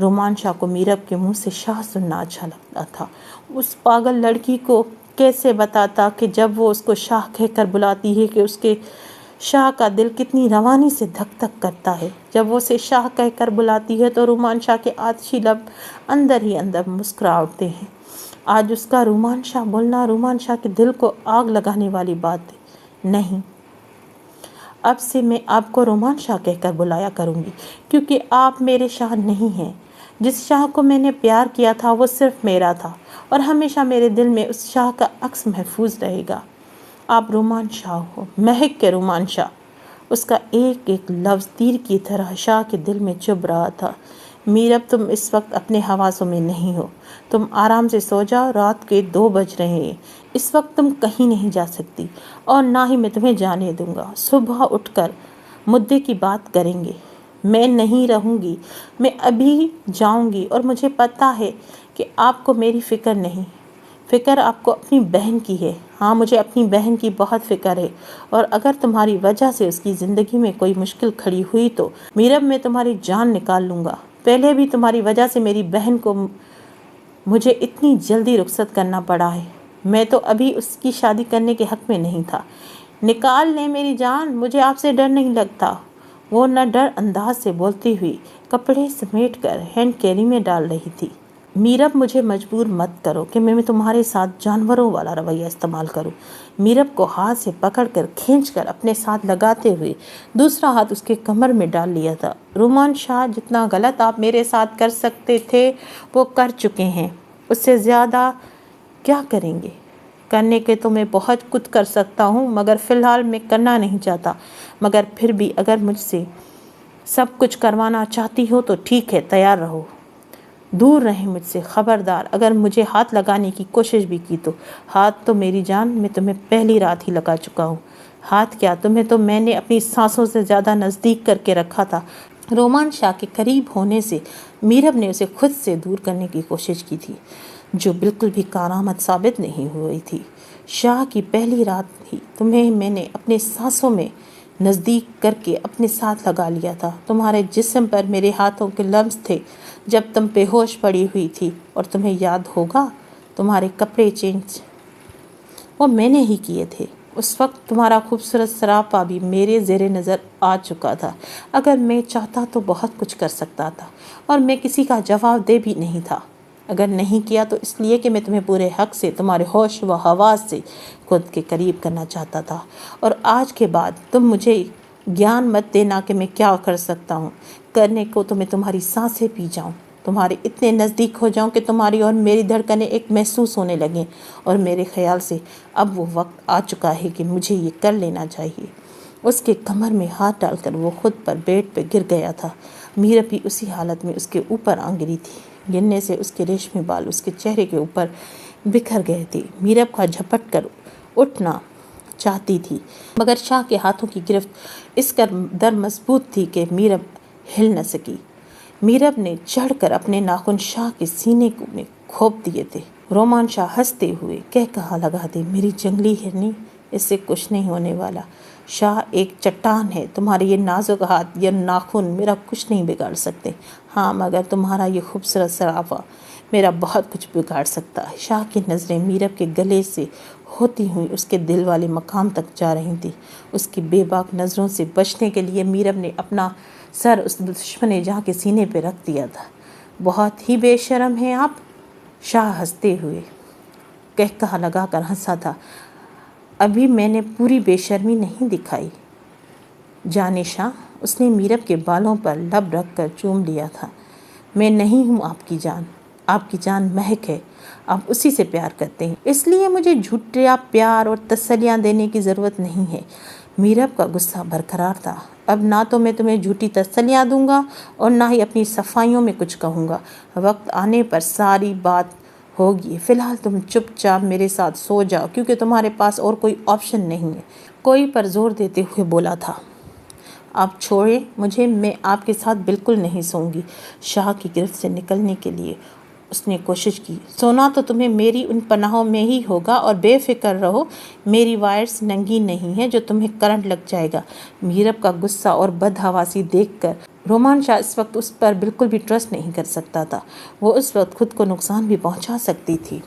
رومان شاہ کو میرب کے منہ سے شاہ سننا اچھا لگتا تھا۔ اس پاگل لڑکی کو کیسے بتاتا کہ جب وہ اس کو شاہ کہہ کر بلاتی ہے کہ اس کے شاہ کا دل کتنی روانی سے دھک دھک کرتا ہے۔ جب وہ اسے شاہ کہہ کر بلاتی ہے تو رومان شاہ کے آتشی لب اندر ہی اندر مسکرا اٹھتے ہیں۔ آج اس کا رومان شاہ بولنا رومان شاہ کے دل کو آگ لگانے والی بات ہے۔ نہیں، اب سے میں آپ کو رومان شاہ کہہ کر بلایا کروں گی، کیونکہ آپ میرے شاہ نہیں ہیں۔ جس شاہ کو میں نے پیار کیا تھا وہ صرف میرا تھا، اور ہمیشہ میرے دل میں اس شاہ کا عکس محفوظ رہے گا۔ آپ رومان شاہ ہو، مہک کے رومان شاہ۔ اس کا ایک ایک لفظ تیر کی طرح شاہ کے دل میں چبھ رہا تھا۔ میرب، تم اس وقت اپنے حواسوں میں نہیں ہو۔ تم آرام سے سو جاؤ، رات کے 2 بج رہے ہیں۔ اس وقت تم کہیں نہیں جا سکتی، اور نہ ہی میں تمہیں جانے دوں گا۔ صبح اٹھ کر مدعے کی بات کریں گے۔ میں نہیں رہوں گی، میں ابھی جاؤں گی، اور مجھے پتہ ہے کہ آپ کو میری فکر نہیں۔ فکر آپ کو اپنی بہن کی ہے۔ ہاں، مجھے اپنی بہن کی بہت فکر ہے، اور اگر تمہاری وجہ سے اس کی زندگی میں کوئی مشکل کھڑی ہوئی تو میرب، میں تمہاری جان نکال لوں گا۔ پہلے بھی تمہاری وجہ سے میری بہن کو مجھے اتنی جلدی رخصت کرنا پڑا ہے۔ میں تو ابھی اس کی شادی کرنے کے حق میں نہیں تھا۔ نکال لیں میری جان، مجھے آپ سے ڈر نہیں لگتا۔ وہ نہ ڈر انداز سے بولتی ہوئی کپڑے سمیٹ کر ہینڈ کیری میں ڈال رہی تھی۔ میرب، مجھے مجبور مت کرو کہ میں تمہارے ساتھ جانوروں والا رویہ استعمال کروں۔ میرب کو ہاتھ سے پکڑ کر کھینچ کر اپنے ساتھ لگاتے ہوئے دوسرا ہاتھ اس کے کمر میں ڈال لیا تھا۔ رومان شاہ، جتنا غلط آپ میرے ساتھ کر سکتے تھے وہ کر چکے ہیں، اس سے زیادہ کیا کریں گے؟ کرنے کے تو میں بہت کچھ کر سکتا ہوں، مگر فی الحال میں کرنا نہیں چاہتا۔ مگر پھر بھی اگر مجھ سے سب کچھ کروانا چاہتی ہو تو ٹھیک ہے، تیار رہو۔ دور رہیں مجھ سے، خبردار اگر مجھے ہاتھ لگانے کی کوشش بھی کی تو۔ ہاتھ تو میری جان، میں تمہیں پہلی رات ہی لگا چکا ہوں۔ ہاتھ کیا، تمہیں تو میں نے اپنی سانسوں سے زیادہ نزدیک کر کے رکھا تھا۔ رومان شاہ کے قریب ہونے سے میرب نے اسے خود سے دور کرنے کی کوشش کی تھی، جو بالکل بھی کارآمد ثابت نہیں ہوئی تھی۔ شاہ کی پہلی رات ہی تمہیں میں نے اپنے سانسوں میں نزدیک کر کے اپنے ساتھ لگا لیا تھا۔ تمہارے جسم پر میرے ہاتھوں کے لمس تھے جب تم بے ہوش پڑی ہوئی تھی، اور تمہیں یاد ہوگا تمہارے کپڑے چینج وہ میں نے ہی کیے تھے۔ اس وقت تمہارا خوبصورت سراپا بھی میرے زیر نظر آ چکا تھا۔ اگر میں چاہتا تو بہت کچھ کر سکتا تھا، اور میں کسی کا جواب دہ بھی نہیں تھا۔ اگر نہیں کیا تو اس لیے کہ میں تمہیں پورے حق سے تمہارے ہوش و حواس سے خود کے قریب کرنا چاہتا تھا۔ اور آج کے بعد تم مجھے گیان مت دینا کہ میں کیا کر سکتا ہوں۔ کرنے کو تو میں تمہاری سانسیں پی جاؤں، تمہارے اتنے نزدیک ہو جاؤں کہ تمہاری اور میری دھڑکنیں ایک محسوس ہونے لگیں۔ اور میرے خیال سے اب وہ وقت آ چکا ہے کہ مجھے یہ کر لینا چاہیے۔ اس کے کمر میں ہاتھ ڈال کر وہ خود پر بیڈ پہ گر گیا تھا۔ میرب بھی اسی حالت میں اس کے اوپر آ گری تھی۔ گرنے سے اس کے ریشمی بال اس کے چہرے کے اوپر بکھر گئے تھے۔ میرب کا جھپٹ کر اٹھنا چاہتی تھی، مگر شاہ کے ہاتھوں کی گرفت اس قدر مضبوط تھی کہ میرب ہل نہ سکی۔ میرب نے چڑھ کر اپنے ناخن شاہ کے سینے میں کھوپ دیے تھے۔ رومان شاہ ہنستے ہوئے کہا لگا دے، میری جنگلی ہرنی، اس سے کچھ نہیں ہونے والا۔ شاہ ایک چٹان ہے، تمہارے یہ نازک ہاتھ یا ناخن میرا کچھ نہیں بگاڑ سکتے۔ ہاں، مگر تمہارا یہ خوبصورت سراپا میرا بہت کچھ بگاڑ سکتا ہے۔ شاہ کی نظریں میرب کے گلے سے ہوتی ہوئی اس کے دل والے مقام تک جا رہی تھیں۔ اس کی بے باک نظروں سے بچنے کے لیے میرب نے اپنا سر اس دشمن جہاں کے سینے پہ رکھ دیا تھا۔ بہت ہی بے شرم ہیں آپ، شاہ ہنستے ہوئے کہا لگا کر ہنسا تھا۔ ابھی میں نے پوری بے شرمی نہیں دکھائی جانے شاہ، اس نے میرب کے بالوں پر لب رکھ کر چوم لیا تھا۔ میں نہیں ہوں آپ کی جان، آپ کی جان مہک ہے، آپ اسی سے پیار کرتے ہیں، اس لیے مجھے جھوٹا پیار اور تسلیاں دینے کی ضرورت نہیں ہے۔ میرب کا غصہ برقرار تھا۔ اب نہ تو میں تمہیں جھوٹی تسلیاں دوں گا اور نہ ہی اپنی صفائیوں میں کچھ کہوں گا۔ وقت آنے پر ساری بات ہوگی، فی الحال تم چپ چاپ میرے ساتھ سو جاؤ، کیونکہ تمہارے پاس اور کوئی آپشن نہیں ہے، کوئی پر زور دیتے ہوئے بولا تھا۔ آپ چھوڑیں مجھے، میں آپ کے ساتھ بالکل نہیں سوؤں گی۔ شاہ کی گرفت سے نکلنے کے لیے اس نے کوشش کی۔ سونا تو تمہیں میری ان پناہوں میں ہی ہوگا اور بے فکر رہو، میری وائرس ننگی نہیں ہے جو تمہیں کرنٹ لگ جائے گا۔ میرب کا غصہ اور بدحواسی دیکھ کر رومان شاہ اس وقت اس پر بالکل بھی ٹرسٹ نہیں کر سکتا تھا۔ وہ اس وقت خود کو نقصان بھی پہنچا سکتی تھی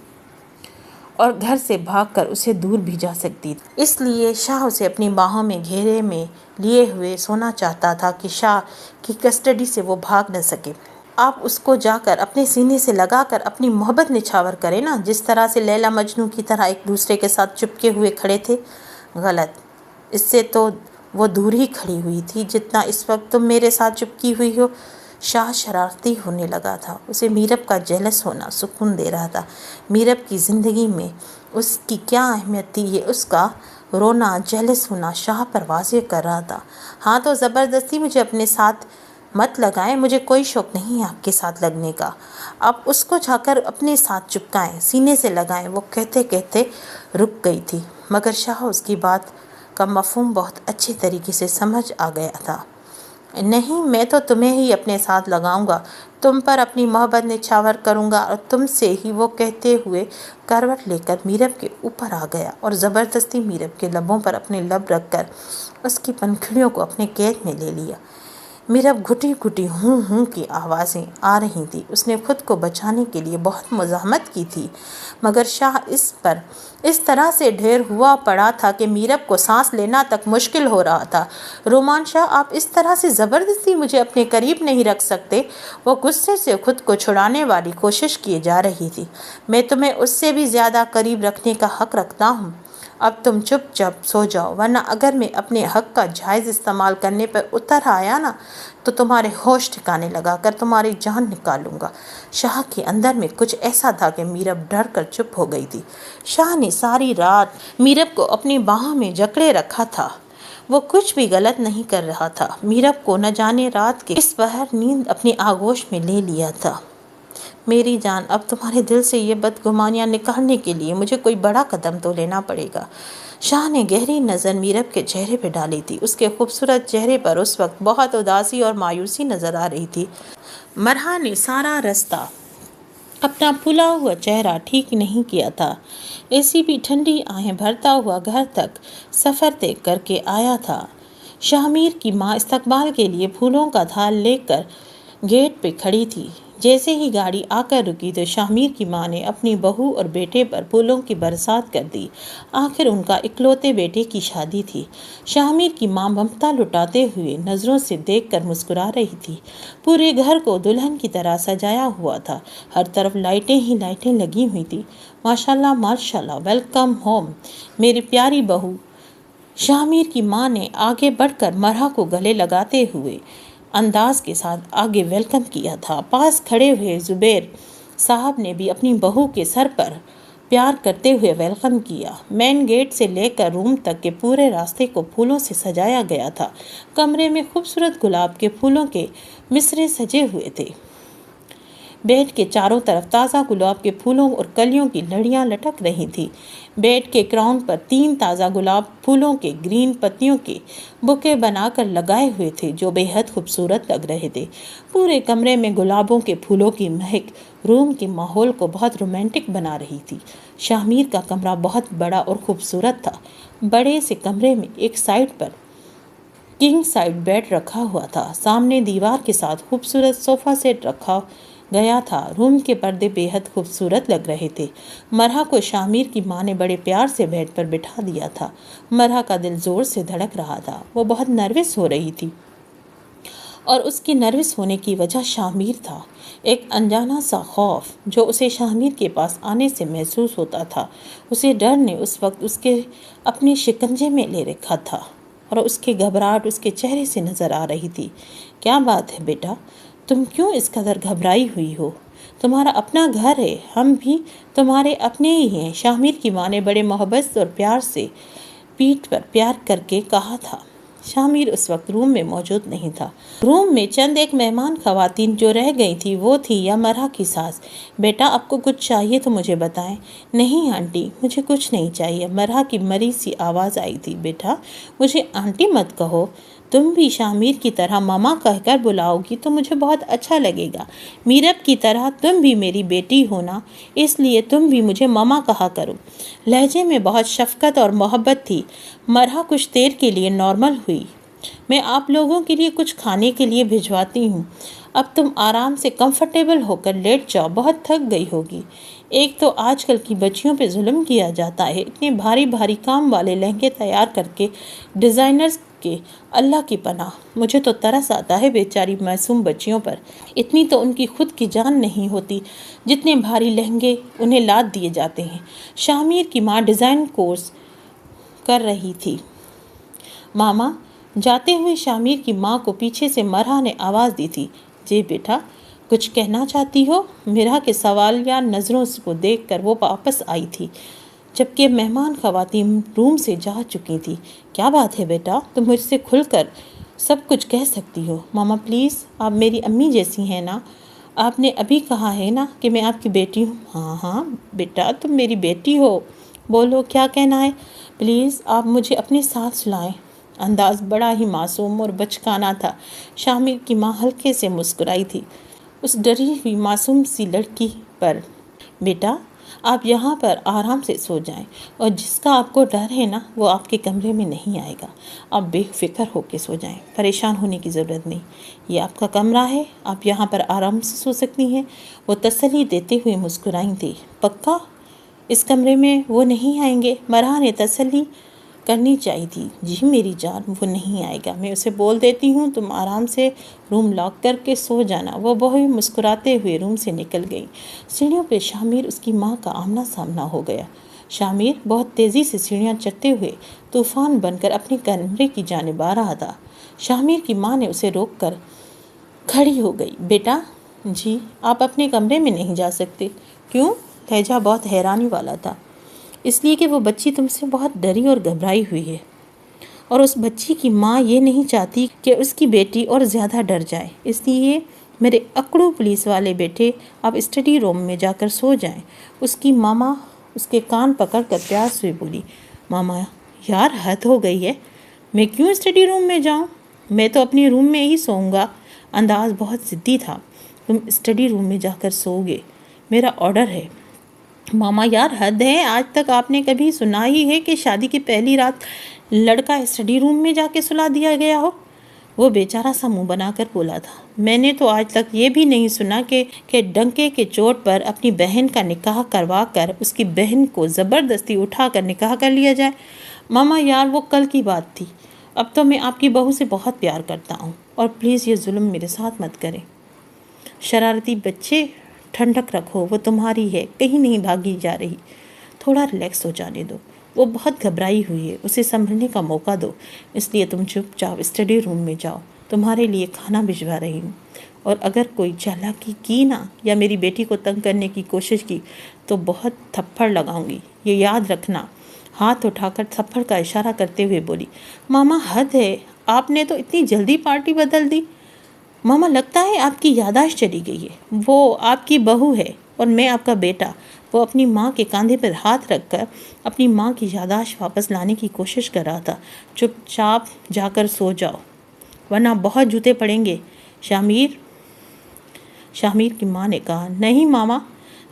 اور گھر سے بھاگ کر اسے دور بھی جا سکتی تھی۔ اس لیے شاہ اسے اپنی باہوں میں گھیرے میں لیے ہوئے سونا چاہتا تھا کہ شاہ کی کسٹڈی سے وہ بھاگ نہ سکے۔ آپ اس کو جا کر اپنے سینے سے لگا کر اپنی محبت نچھاور کرے نا، جس طرح سے لیلا مجنوں کی طرح ایک دوسرے کے ساتھ چپکے ہوئے کھڑے تھے۔ غلط، اس سے تو وہ دور ہی کھڑی ہوئی تھی جتنا اس وقت تم میرے ساتھ چپکی ہوئی ہو۔ شاہ شرارتی ہونے لگا تھا۔ اسے میرب کا جیلس ہونا سکون دے رہا تھا۔ میرب کی زندگی میں اس کی کیا اہمیت تھی یہ اس کا رونا جیلس ہونا شاہ پر واضح کر رہا تھا۔ ہاں تو زبردستی مجھے اپنے ساتھ مت لگائیں، مجھے کوئی شوق نہیں ہے آپ کے ساتھ لگنے کا۔ آپ اس کو جا کر اپنے ساتھ چپکائیں، سینے سے لگائیں۔ وہ کہتے کہتے رک گئی تھی، مگر شاہ اس کی بات کا مفہوم بہت اچھے طریقے سے سمجھ آ گیا تھا۔ نہیں، میں تو تمہیں ہی اپنے ساتھ لگاؤں گا، تم پر اپنی محبت نچھاور کروں گا اور تم سے ہی۔ وہ کہتے ہوئے کروٹ لے کر میرب کے اوپر آ گیا اور زبردستی میرب کے لبوں پر اپنے لب رکھ کر اس کی پنکھڑیوں کو اپنے قید میں لے لیا۔ میرب گھٹی گھٹی ہوں ہوں کی آوازیں آ رہی تھی۔ اس نے خود کو بچانے کے لیے بہت مزاحمت کی تھی، مگر شاہ اس پر اس طرح سے ڈھیر ہوا پڑا تھا کہ میرب کو سانس لینا تک مشکل ہو رہا تھا۔ رومان شاہ، آپ اس طرح سے زبردستی مجھے اپنے قریب نہیں رکھ سکتے۔ وہ غصے سے خود کو چھڑانے والی کوشش کیے جا رہی تھی۔ میں تمہیں اس سے بھی زیادہ قریب رکھنے کا حق رکھتا ہوں۔ اب تم چپ چاپ سو جاؤ، ورنہ اگر میں اپنے حق کا جائز استعمال کرنے پر اتر آیا نا تو تمہارے ہوش ٹھکانے لگا کر تمہاری جان نکالوں گا۔ شاہ کے اندر میں کچھ ایسا تھا کہ میرب ڈر کر چپ ہو گئی تھی۔ شاہ نے ساری رات میرب کو اپنی باہوں میں جکڑے رکھا تھا۔ وہ کچھ بھی غلط نہیں کر رہا تھا۔ میرب کو نہ جانے رات کے کس پہر نیند اپنی آغوش میں لے لیا تھا۔ میری جان، اب تمہارے دل سے یہ بدگمانیاں نکالنے کے لیے مجھے کوئی بڑا قدم تو لینا پڑے گا۔ شاہ نے گہری نظر میرب کے چہرے پہ ڈالی تھی۔ اس کے خوبصورت چہرے پر اس وقت بہت اداسی اور مایوسی نظر آ رہی تھی۔ مرحا نے سارا رستہ اپنا پھلا ہوا چہرہ ٹھیک نہیں کیا تھا۔ ایسی بھی ٹھنڈی آہیں بھرتا ہوا گھر تک سفر طے کر کے آیا تھا۔ شاہ کی ماں استقبال کے لیے پھولوں کا تھال لے کر گیٹ پہ کھڑی تھی۔ جیسے ہی گاڑی آ کر رکی تو شاہ کی ماں نے اپنی بہو اور بیٹے پر پھولوں کی برسات کر دی۔ آخر ان کا اکلوتے بیٹے کی شادی تھی۔ شاہ کی ماں ممتا لٹاتے ہوئے نظروں سے دیکھ کر مسکرا رہی تھی۔ پورے گھر کو دلہن کی طرح سجایا ہوا تھا۔ ہر طرف لائٹیں ہی لائٹیں لگی ہوئی تھی۔ ماشاءاللہ ماشاءاللہ، ویلکم ہوم میری پیاری بہو۔ شاہ کی ماں نے آگے بڑھ کر مرحا کو گلے لگاتے ہوئے انداز کے ساتھ آگے ویلکم کیا تھا۔ پاس کھڑے ہوئے زبیر صاحب نے بھی اپنی بہو کے سر پر پیار کرتے ہوئے ویلکم کیا۔ مین گیٹ سے لے کر روم تک کے پورے راستے کو پھولوں سے سجایا گیا تھا۔ کمرے میں خوبصورت گلاب کے پھولوں کے مصرے سجے ہوئے تھے۔ بیڈ کے چاروں طرف تازہ گلاب کے پھولوں اور کلیوں کی لڑیاں لٹک رہی تھیں۔ بیڈ کے کراؤن پر 3 تازہ گلاب پھولوں کے گرین پتیوں کے بکے بنا کر لگائے ہوئے تھے جو بے حد خوبصورت لگ رہے تھے۔ پورے کمرے میں گلابوں کے پھولوں کی مہک روم کے ماحول کو بہت رومانٹک بنا رہی تھی۔ شاہ کا کمرہ بہت بڑا اور خوبصورت تھا۔ بڑے سے کمرے میں ایک سائڈ پر کنگ سائز بیڈ رکھا ہوا تھا۔ سامنے دیوار کے ساتھ خوبصورت صوفہ سیٹ رکھا گیا تھا۔ روم کے پردے بے حد خوبصورت لگ رہے تھے۔ مرحا کو شاہ کی ماں نے بڑے پیار سے بیڈ پر بٹھا دیا تھا۔ مرحا کا دل زور سے دھڑک رہا تھا۔ وہ بہت نروس ہو رہی تھی اور اس کی نروس ہونے کی وجہ شاہ تھا۔ ایک انجانا سا خوف جو اسے شاہ کے پاس آنے سے محسوس ہوتا تھا۔ اسے ڈر نے اس وقت اس کے اپنے شکنجے میں لے رکھا تھا اور اس کی گھبراہٹ اس کے چہرے سے نظر آ رہی تھی۔ کیا بات ہے بیٹا، تم کیوں اس قدر گھبرائی ہوئی ہو؟ تمہارا اپنا گھر ہے، ہم بھی تمہارے اپنے ہی ہیں، شاہ کی ماں نے بڑے محبت اور پیار سے پیٹھ پر پیار کر کے کہا تھا۔ شاہ اس وقت روم میں موجود نہیں تھا۔ روم میں چند ایک مہمان خواتین جو رہ گئی تھی وہ تھی یا مرحا کی ساس۔ بیٹا آپ کو کچھ چاہیے تو مجھے بتائیں۔ نہیں آنٹی، مجھے کچھ نہیں چاہیے، مرحا کی مری سی آواز آئی تھی۔ بیٹا مجھے آنٹی مت کہو، تم بھی شامیر کی طرح ماما کہہ کر بلاؤ گی تو مجھے بہت اچھا لگے گا۔ میرب کی طرح تم بھی میری بیٹی ہو نا، اس لیے تم بھی مجھے ماما کہا کرو۔ لہجے میں بہت شفقت اور محبت تھی۔ مرحا کچھ دیر کے لیے نارمل ہوئی۔ میں آپ لوگوں کے لیے کچھ کھانے کے لیے بھجواتی ہوں۔ اب تم آرام سے کمفرٹیبل ہو کر لیٹ جاؤ، بہت تھک گئی ہوگی۔ ایک تو آج کل کی بچیوں پہ ظلم کیا جاتا ہے، اتنے بھاری بھاری کام والے لہنگے تیار کر کے ڈیزائنرز کے، اللہ کی پناہ۔ مجھے تو ترس آتا ہے بیچاری معصوم بچیوں پر، اتنی تو ان کی خود کی جان نہیں ہوتی جتنے بھاری لہنگے انہیں لاد دیے جاتے ہیں۔ شامیر کی ماں ڈیزائن کورس کر رہی تھی۔ ماما، جاتے ہوئے شامیر کی ماں کو پیچھے سے مرحا نے آواز دی تھی۔ جی بیٹا، کچھ کہنا چاہتی ہو؟ مرحا کے سوالیہ نظروں کو دیکھ کر وہ واپس آئی تھی جبکہ مہمان خواتین روم سے جا چکی تھی۔ کیا بات ہے بیٹا، تم مجھ سے کھل کر سب کچھ کہہ سکتی ہو۔ ماما پلیز، آپ میری امی جیسی ہیں نا، آپ نے ابھی کہا ہے نا کہ میں آپ کی بیٹی ہوں۔ ہاں ہاں بیٹا، تم میری بیٹی ہو، بولو کیا کہنا ہے۔ پلیز آپ مجھے اپنے ساتھ سلائیں۔ انداز بڑا ہی معصوم اور بچکانہ تھا۔ شامیر کی ماں ہلکے سے مسکرائی تھی اس ڈری ہوئی معصوم سی لڑکی پر۔ بیٹا، آپ یہاں پر آرام سے سو جائیں، اور جس کا آپ کو ڈر ہے نا وہ آپ کے کمرے میں نہیں آئے گا۔ آپ بے فکر ہو کے سو جائیں، پریشان ہونے کی ضرورت نہیں۔ یہ آپ کا کمرہ ہے، آپ یہاں پر آرام سے سو سکتی ہیں۔ وہ تسلی دیتے ہوئے مسکرائی تھی۔ پکا اس کمرے میں وہ نہیں آئیں گے؟ مرحا نے تسلی کرنی چاہیے تھی۔ جی میری جان، وہ نہیں آئے گا، میں اسے بول دیتی ہوں، تم آرام سے روم لاک کر کے سو جانا۔ وہ بہت مسکراتے ہوئے روم سے نکل گئی۔ سیڑھیوں پہ شامیر اس کی ماں کا آمنا سامنا ہو گیا۔ شامیر بہت تیزی سے سیڑھیاں چڑھتے ہوئے طوفان بن کر اپنے کمرے کی جانب آ رہا تھا۔ شامیر کی ماں نے اسے روک کر کھڑی ہو گئی۔ بیٹا، جی آپ اپنے کمرے میں نہیں جا سکتے۔ کیوں؟ لہجہ بہت حیرانی والا تھا۔ اس لیے کہ وہ بچی تم سے بہت ڈری اور گھبرائی ہوئی ہے، اور اس بچی کی ماں یہ نہیں چاہتی کہ اس کی بیٹی اور زیادہ ڈر جائے۔ اس لیے میرے اکڑو پولیس والے بیٹے، آپ اسٹڈی روم میں جا کر سو جائیں۔ اس کی ماما اس کے کان پکڑ کر پیار سے بولی۔ ماما یار، حد ہو گئی ہے، میں کیوں اسٹڈی روم میں جاؤں؟ میں تو اپنی روم میں ہی سوؤں گا۔ انداز بہت ضدی تھا۔ تم اسٹڈی روم میں جا کر سو گے، میرا آرڈر ہے۔ ماما یار، حد ہے، آج تک آپ نے کبھی سنا ہی ہے کہ شادی کی پہلی رات لڑکا اسٹڈی روم میں جا کے سلا دیا گیا ہو؟ وہ بیچارہ سا منہ بنا کر بولا تھا۔ میں نے تو آج تک یہ بھی نہیں سنا کہ ڈنکے کے چوٹ پر اپنی بہن کا نکاح کروا کر اس کی بہن کو زبردستی اٹھا کر نکاح کر لیا جائے۔ ماما یار، وہ کل کی بات تھی، اب تو میں آپ کی بہو سے بہت پیار کرتا ہوں، اور پلیز یہ ظلم میرے ساتھ مت کریں۔ شرارتی بچے، ٹھنڈک رکھو، وہ تمہاری ہے، کہیں نہیں بھاگی جا رہی۔ تھوڑا ریلیکس ہو جانے دو، وہ بہت گھبرائی ہوئی ہے، اسے سنبھلنے کا موقع دو۔ اس لیے تم چپ چاپ اسٹڈی روم میں جاؤ، تمہارے لیے کھانا بھجوا رہی ہوں، اور اگر کوئی چالاکی کی نا یا میری بیٹی کو تنگ کرنے کی کوشش کی تو بہت تھپڑ لگاؤں گی، یہ یاد رکھنا۔ ہاتھ اٹھا کر تھپڑ کا اشارہ کرتے ہوئے بولی۔ ماما حد ہے، آپ نے تو اتنی جلدی پارٹی بدل دی۔ ماما لگتا ہے آپ کی یادداشت چلی گئی ہے، وہ آپ کی بہو ہے اور میں آپ کا بیٹا۔ وہ اپنی ماں کے کاندھے پر ہاتھ رکھ کر اپنی ماں کی یادداشت واپس لانے کی کوشش کر رہا تھا۔ چپ چاپ جا کر سو جاؤ ورنہ بہت جوتے پڑیں گے۔ شامیر کی ماں نے کہا۔ نہیں ماما،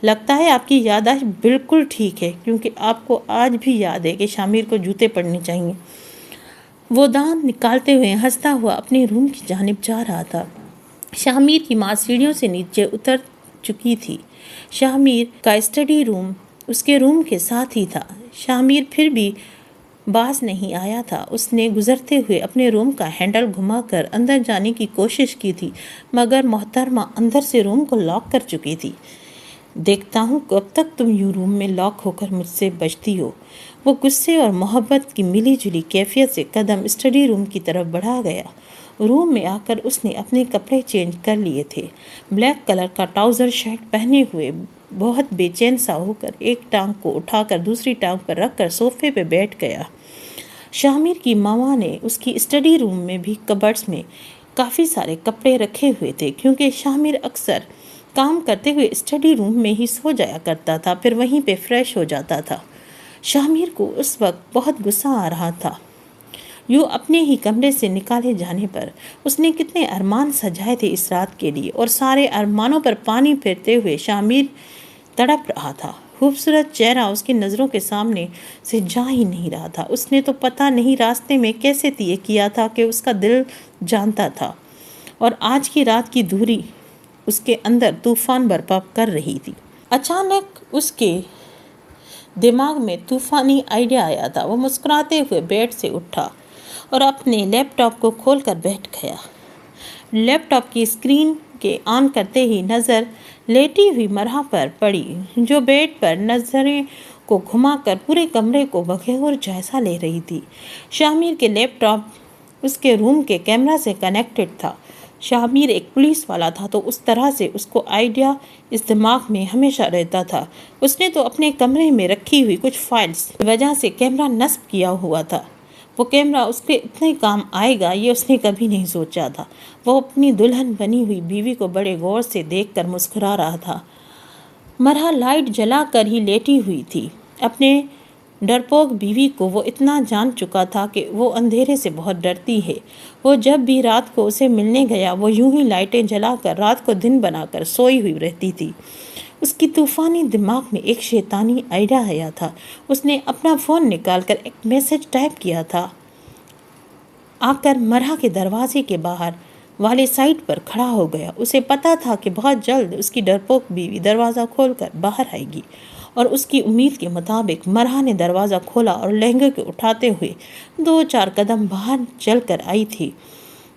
لگتا ہے آپ کی یادداشت بالکل ٹھیک ہے، کیونکہ آپ کو آج بھی یاد ہے کہ شامیر کو جوتے پڑنے چاہیے۔ وہ دانت نکالتے ہوئے ہنستا ہوا اپنے روم کی جانب جا رہا تھا۔ شامیر کی ماں سیڑھیوں سے نیچے اتر چکی تھی۔ شامیر کا اسٹڈی روم اس کے روم کے ساتھ ہی تھا۔ شامیر پھر بھی باز نہیں آیا تھا۔ اس نے گزرتے ہوئے اپنے روم کا ہینڈل گھما کر اندر جانے کی کوشش کی تھی، مگر محترمہ اندر سے روم کو لاک کر چکی تھی۔ دیکھتا ہوں کب تک تم یوں روم میں لاک ہو کر مجھ سے بچتی ہو۔ وہ غصے اور محبت کی ملی جلی کیفیت سے قدم اسٹڈی روم کی طرف بڑھا گیا۔ روم میں آ کر اس نے اپنے کپڑے چینج کر لیے تھے۔ بلیک کلر کا ٹراؤزر شرٹ پہنے ہوئے بہت بے چین سا ہو کر ایک ٹانگ کو اٹھا کر دوسری ٹانگ پر رکھ کر صوفے پہ بیٹھ گیا۔ شامیر کی ماما نے اس کی اسٹڈی روم میں بھی کبرڈز میں کافی سارے کپڑے رکھے ہوئے تھے، کیونکہ شامیر اکثر کام کرتے ہوئے اسٹڈی روم میں ہی سو جایا کرتا تھا، پھر وہیں پہ فریش ہو جاتا تھا۔ شامیر کو اس وقت بہت غصہ آ رہا تھا۔ یوں اپنے ہی کمرے سے نکالے جانے پر اس نے کتنے ارمان سجائے تھے اس رات کے لیے، اور سارے ارمانوں پر پانی پھیرتے ہوئے شامیر تڑپ رہا تھا۔ خوبصورت چہرہ اس کی نظروں کے سامنے سے جا ہی نہیں رہا تھا۔ اس نے تو پتہ نہیں راستے میں کیسے طے کیا تھا کہ اس کا دل جانتا تھا، اور آج کی رات کی دوری اس کے اندر طوفان برپا کر رہی تھی۔ اچانک اس کے دماغ میں طوفانی آئیڈیا آیا تھا۔ وہ مسکراتے ہوئے بیڈ سے اٹھا اور اپنے لیپ ٹاپ کو کھول کر بیٹھ گیا۔ لیپ ٹاپ کی اسکرین کے آن کرتے ہی نظر لیٹی ہوئی مرحا پر پڑی، جو بیڈ پر نظریں کو گھما کر پورے کمرے کو بغور جائزہ لے رہی تھی۔ شامیر کے لیپ ٹاپ اس کے روم کے کیمرہ سے کنیکٹڈ تھا۔ شامیر ایک پولیس والا تھا تو اس طرح سے اس کو آئیڈیا اس دماغ میں ہمیشہ رہتا تھا۔ اس نے تو اپنے کمرے میں رکھی ہوئی کچھ فائلز کی وجہ سے کیمرہ نصب کیا ہوا تھا۔ وہ کیمرہ اس کے اتنے کام آئے گا یہ اس نے کبھی نہیں سوچا تھا۔ وہ اپنی دلہن بنی ہوئی بیوی کو بڑے غور سے دیکھ کر مسکرا رہا تھا۔ مرحا لائٹ جلا کر ہی لیٹی ہوئی تھی۔ اپنے ڈرپوک بیوی کو وہ اتنا جان چکا تھا کہ وہ اندھیرے سے بہت ڈرتی ہے۔ وہ جب بھی رات کو اسے ملنے گیا وہ یوں ہی لائٹیں جلا کر رات کو دن بنا کر سوئی ہوئی رہتی تھی۔ اس کی طوفانی دماغ میں ایک شیطانی آئیڈیا آیا تھا۔ اس نے اپنا فون نکال کر ایک میسج ٹائپ کیا تھا، آ کر مرحا کے دروازے کے باہر والے سائڈ پر کھڑا ہو گیا۔ اسے پتا تھا کہ بہت جلد اس کی ڈرپوک بیوی دروازہ کھول کر باہر آئے گی، اور اس کی امید کے مطابق مرحا نے دروازہ کھولا اور لہنگے کو اٹھاتے ہوئے 2-4 قدم باہر چل کر آئی تھی۔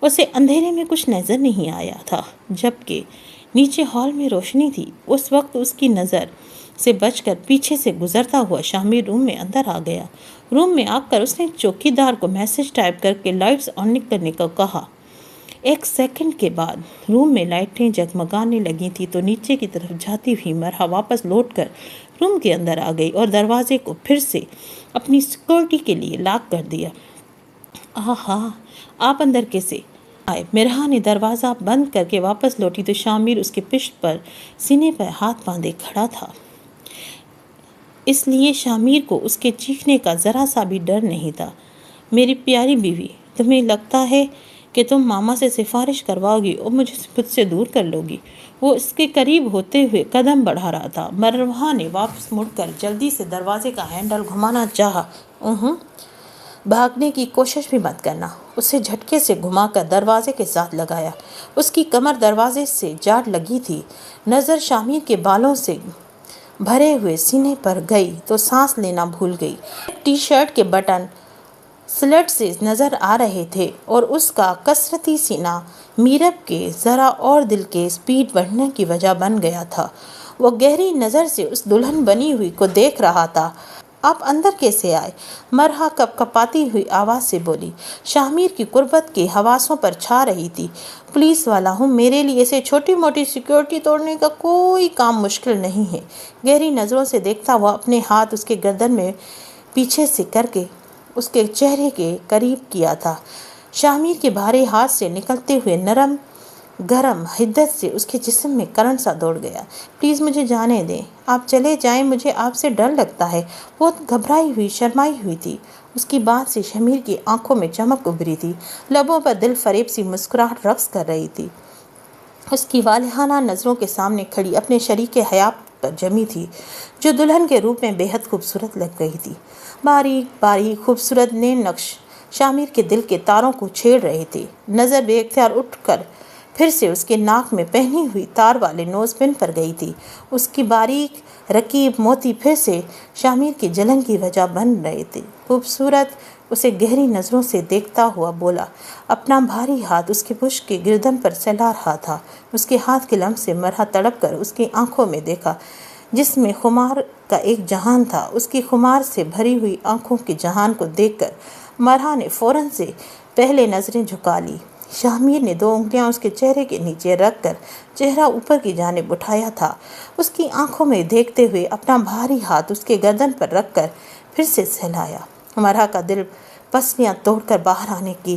اسے اندھیرے میں کچھ نظر نہیں آیا تھا، جبکہ نیچے ہال میں روشنی تھی۔ اس وقت اس کی نظر سے بچ کر پیچھے سے گزرتا ہوا شامیر روم میں اندر آ گیا۔ روم میں آ کر اس نے چوکیدار کو میسج ٹائپ کر کے لائٹس آن کرنے کو کہا۔ 1 سیکنڈ کے بعد روم میں لائٹیں جگمگانے لگی تھی تو نیچے کی طرف جاتی ہوئی مرحا واپس لوٹ کر روم کے اندر آ گئی اور دروازے کو پھر سے اپنی سیکورٹی کے لیے لاک کر دیا۔ آہا، آپ اندر کیسے آئے؟ مرحا نے دروازہ بند کر کے واپس لوٹی تو شامیر اس کے پشت پر سینے پر ہاتھ باندھے کھڑا تھا۔ اس لیے شامیر کو اس کے چیخنے کا ذرا سا بھی ڈر نہیں تھا۔ میری پیاری بیوی، تمہیں لگتا ہے کہ تم ماما سے سفارش کرواؤ گی اور مجھے خود سے دور کر لو گی؟ وہ اس کے قریب ہوتے ہوئے قدم بڑھا رہا تھا۔ مرحا نے واپس مڑ کر جلدی سے دروازے کا ہینڈل گھمانا چاہا۔ بھاگنے کی کوشش بھی مت کرنا، اسے جھٹکے سے گھما کر دروازے کے ساتھ لگایا۔ اس کی کمر دروازے سے جاڑ لگی تھی۔ نظر شامیر کے بالوں سے بھرے ہوئے سینے پر گئی تو سانس لینا بھول گئی۔ ٹی شرٹ کے بٹن سلٹ سے نظر آ رہے تھے اور اس کا کسرتی سینہ میرب کے ذرا اور دل کے سپیڈ بڑھنے کی وجہ بن گیا تھا۔ وہ گہری نظر سے اس دلہن بنی ہوئی کو دیکھ رہا تھا۔ آپ اندر کیسے آئے؟ مرحا کپ کپاتی ہوئی آواز سے بولی۔ شامیر کی قربت کے حواسوں پر چھا رہی تھی۔ پولیس والا ہوں، میرے لیے اسے چھوٹی موٹی سیکیورٹی توڑنے کا کوئی کام مشکل نہیں ہے۔ گہری نظروں سے دیکھتا ہوا اپنے ہاتھ اس کے گردن میں پیچھے سے کر کے اس کے چہرے کے قریب کیا تھا۔ شامیر کے بھاری ہاتھ سے نکلتے ہوئے نرم گرم حدت سے اس کے جسم میں کرنٹ سا دوڑ گیا۔ پلیز مجھے جانے دیں، آپ چلے جائیں، مجھے آپ سے ڈر لگتا ہے۔ وہ گھبرائی ہوئی شرمائی ہوئی تھی۔ اس کی بات سے شامیر کی آنکھوں میں چمک ابھری تھی، لبوں پر دل فریب سی مسکراہٹ رقص کر رہی تھی۔ اس کی والہانہ نظروں کے سامنے کھڑی اپنے شریک حیات پر جمی تھی، جو دلہن کے روپ میں بے حد خوبصورت لگ رہی تھی۔ باریک باریک خوبصورت نیم نقش شامیر کے دل کے تاروں کو چھیڑ رہے تھے۔ نظر بے اختیار اٹھ کر پھر سے اس کے ناک میں پہنی ہوئی تار والے نوز پن پر گئی تھی۔ اس کی باریک رقیب موتی پھر سے شامیر کی جلن کی وجہ بن رہے تھے۔ خوبصورت اسے گہری نظروں سے دیکھتا ہوا بولا۔ اپنا بھاری ہاتھ اس کے پشت کے گردن پر سلا رہا تھا۔ اس کے ہاتھ کے لمس سے مرحا تڑپ کر اس کی آنکھوں میں دیکھا، جس میں خمار کا ایک جہان تھا۔ اس کی خمار سے بھری ہوئی آنکھوں کے جہان کو دیکھ کر مرحا نے فوراً سے پہلے نظریں جھکا لی۔ شامیر نے 2 انگلیاں اس کے چہرے کے نیچے رکھ کر چہرہ اوپر کی جانب اٹھایا تھا۔ اس کی آنکھوں میں دیکھتے ہوئے اپنا بھاری ہاتھ اس کے گردن پر رکھ کر پھر سے سہلایا۔ مرحا کا دل پسلیاں توڑ کر باہر آنے کی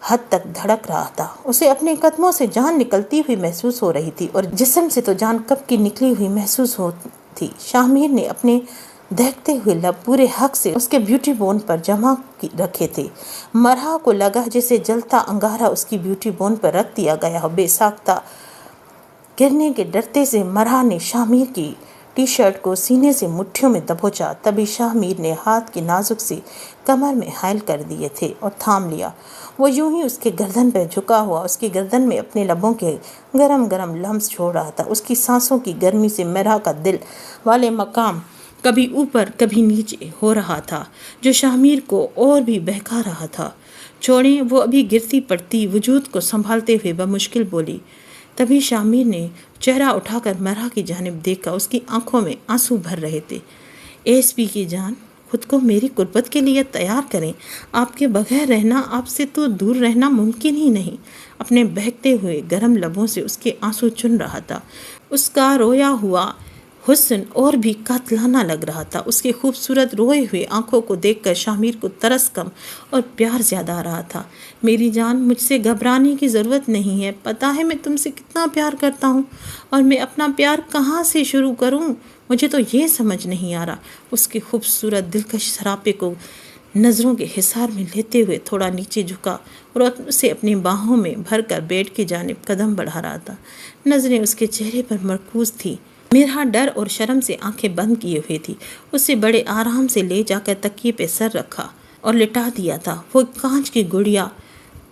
حد تک دھڑک رہا تھا۔ اسے اپنے قدموں سے جان نکلتی ہوئی محسوس ہو رہی تھی اور جسم سے تو جان کب کی نکلی ہوئی محسوس ہوتی تھی۔ شامیر نے اپنے دیکھتے ہوئے لب پورے حق سے اس کے بیوٹی بون پر جمع رکھے تھے۔ مرحا کو لگا جیسے جلتا انگارہ اس کی بیوٹی بون پر رکھ دیا گیا ہو۔ بے ساختہ گرنے کے ڈرتے سے مرحا نے شاہ میر کی ٹی شرٹ کو سینے سے مٹھیوں میں دبوچا۔ تبھی شاہ میر نے ہاتھ کی نازک سی کمر میں حائل کر دیے تھے اور تھام لیا۔ وہ یوں ہی اس کے گردن پہ جھکا ہوا اس کی گردن میں اپنے لبوں کے گرم گرم لمس چھوڑ رہا تھا۔ اس کی سانسوں کی گرمی سے مرحا کا دل والے مقام کبھی اوپر کبھی نیچے ہو رہا تھا، جو شاہ میر کو اور بھی بہکا رہا تھا۔ چھوڑیں، وہ ابھی گرتی پڑتی وجود کو سنبھالتے ہوئے بمشکل بولی۔ تبھی شاہ میر نے چہرہ اٹھا کر مرحا کی جانب دیکھا۔ اس کی آنکھوں میں آنسو بھر رہے تھے۔ ایس پی کی جان، خود کو میری قربت کے لیے تیار کریں۔ آپ کے بغیر رہنا، آپ سے تو دور رہنا ممکن ہی نہیں۔ اپنے بہکتے ہوئے گرم لبوں سے اس کے آنسو چن رہا تھا۔ اس کا رویا ہوا حسن اور بھی قاتلانہ لگ رہا تھا۔ اس کے خوبصورت روئے ہوئے آنکھوں کو دیکھ کر شاہ میر کو ترس کم اور پیار زیادہ آ رہا تھا۔ میری جان، مجھ سے گھبرانے کی ضرورت نہیں ہے۔ پتہ ہے میں تم سے کتنا پیار کرتا ہوں، اور میں اپنا پیار کہاں سے شروع کروں، مجھے تو یہ سمجھ نہیں آ رہا۔ اس کے خوبصورت دلکش سراپے کو نظروں کے حصار میں لیتے ہوئے تھوڑا نیچے جھکا اور اسے اپنی باہوں میں بھر کر بیڈ کی جانب قدم بڑھا رہا تھا۔ نظریں اس کے چہرے پر مرکوز تھی۔ مرحا ڈر اور شرم سے آنکھیں بند کیے ہوئے تھی۔ اسے بڑے آرام سے لے جا کر تکیے پہ سر رکھا اور لٹا دیا تھا۔ وہ کانچ کی گڑیا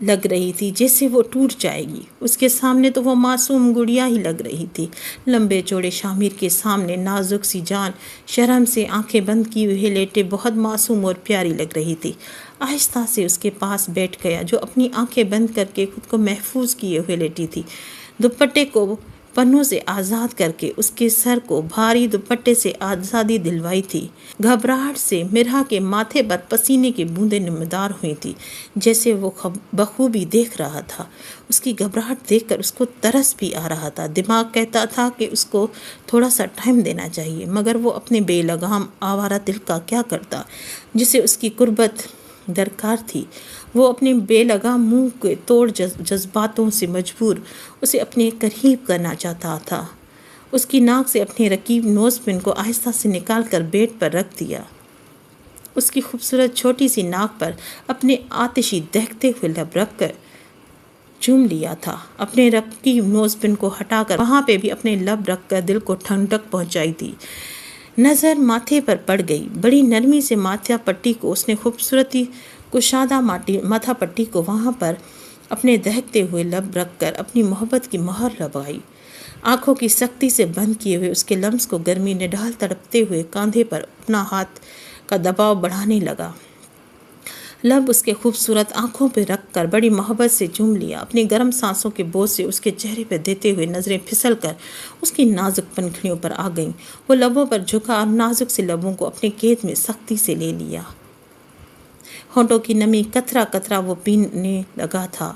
لگ رہی تھی، جیسے وہ ٹوٹ جائے گی۔ اس کے سامنے تو وہ معصوم گڑیا ہی لگ رہی تھی۔ لمبے چوڑے شاہ میر کے سامنے نازک سی جان شرم سے آنکھیں بند کیے ہوئے لیٹے بہت معصوم اور پیاری لگ رہی تھی۔ آہستہ سے اس کے پاس بیٹھ گیا، جو اپنی آنکھیں بند کر کے خود کو محفوظ کیے ہوئے لیٹی تھی۔ دوپٹے کو پنوں سے آزاد کر کے اس کے سر کو بھاری دوپٹے سے آزادی دلوائی تھی۔ گھبراہٹ سے مرحا کے ماتھے پر پسینے کی بوندیں نمودار ہوئی تھی، جیسے وہ بخوبی دیکھ رہا تھا۔ اس کی گھبراہٹ دیکھ کر اس کو ترس بھی آ رہا تھا۔ دماغ کہتا تھا کہ اس کو تھوڑا سا ٹائم دینا چاہیے، مگر وہ اپنے بے لگام آوارہ دل کا کیا کرتا، جسے اس کی قربت درکار تھی۔ وہ اپنے بے لگام منہ کے توڑ جذباتوں سے مجبور اسے اپنے قریب کرنا چاہتا تھا۔ اس کی ناک سے اپنے رقیب نوز پن کو آہستہ سے نکال کر بیڈ پر رکھ دیا۔ اس کی خوبصورت چھوٹی سی ناک پر اپنے آتشی دہکتے ہوئے لب رکھ کر چوم لیا تھا۔ اپنے رقیب نوز پن کو ہٹا کر وہاں پہ بھی اپنے لب رکھ کر دل کو ٹھنڈک پہنچائی تھی۔ نظر ماتھے پر پڑ گئی۔ بڑی نرمی سے ماتھا پٹی کو اس نے خوبصورتی کشادہ ماتھا پٹی کو وہاں پر اپنے دہکتے ہوئے لب رکھ کر اپنی محبت کی مہر لگائی۔ آنکھوں کی سختی سے بند کیے ہوئے اس کے لمس کو گرمی نڈال تڑپتے ہوئے کاندھے پر اپنا ہاتھ کا دباؤ بڑھانے لگا۔ لب اس کے خوبصورت آنکھوں پہ رکھ کر بڑی محبت سے چوم لیا۔ اپنی گرم سانسوں کے بوجھ سے اس کے چہرے پہ دیتے ہوئے نظریں پھسل کر اس کی نازک پنکھڑیوں پر آ گئیں۔ وہ لبوں پر جھکا اور نازک سے لبوں کو اپنے قید میں سختی سے لے لیا۔ ہونٹوں کی نمی قطرہ قطرہ وہ پینے لگا تھا،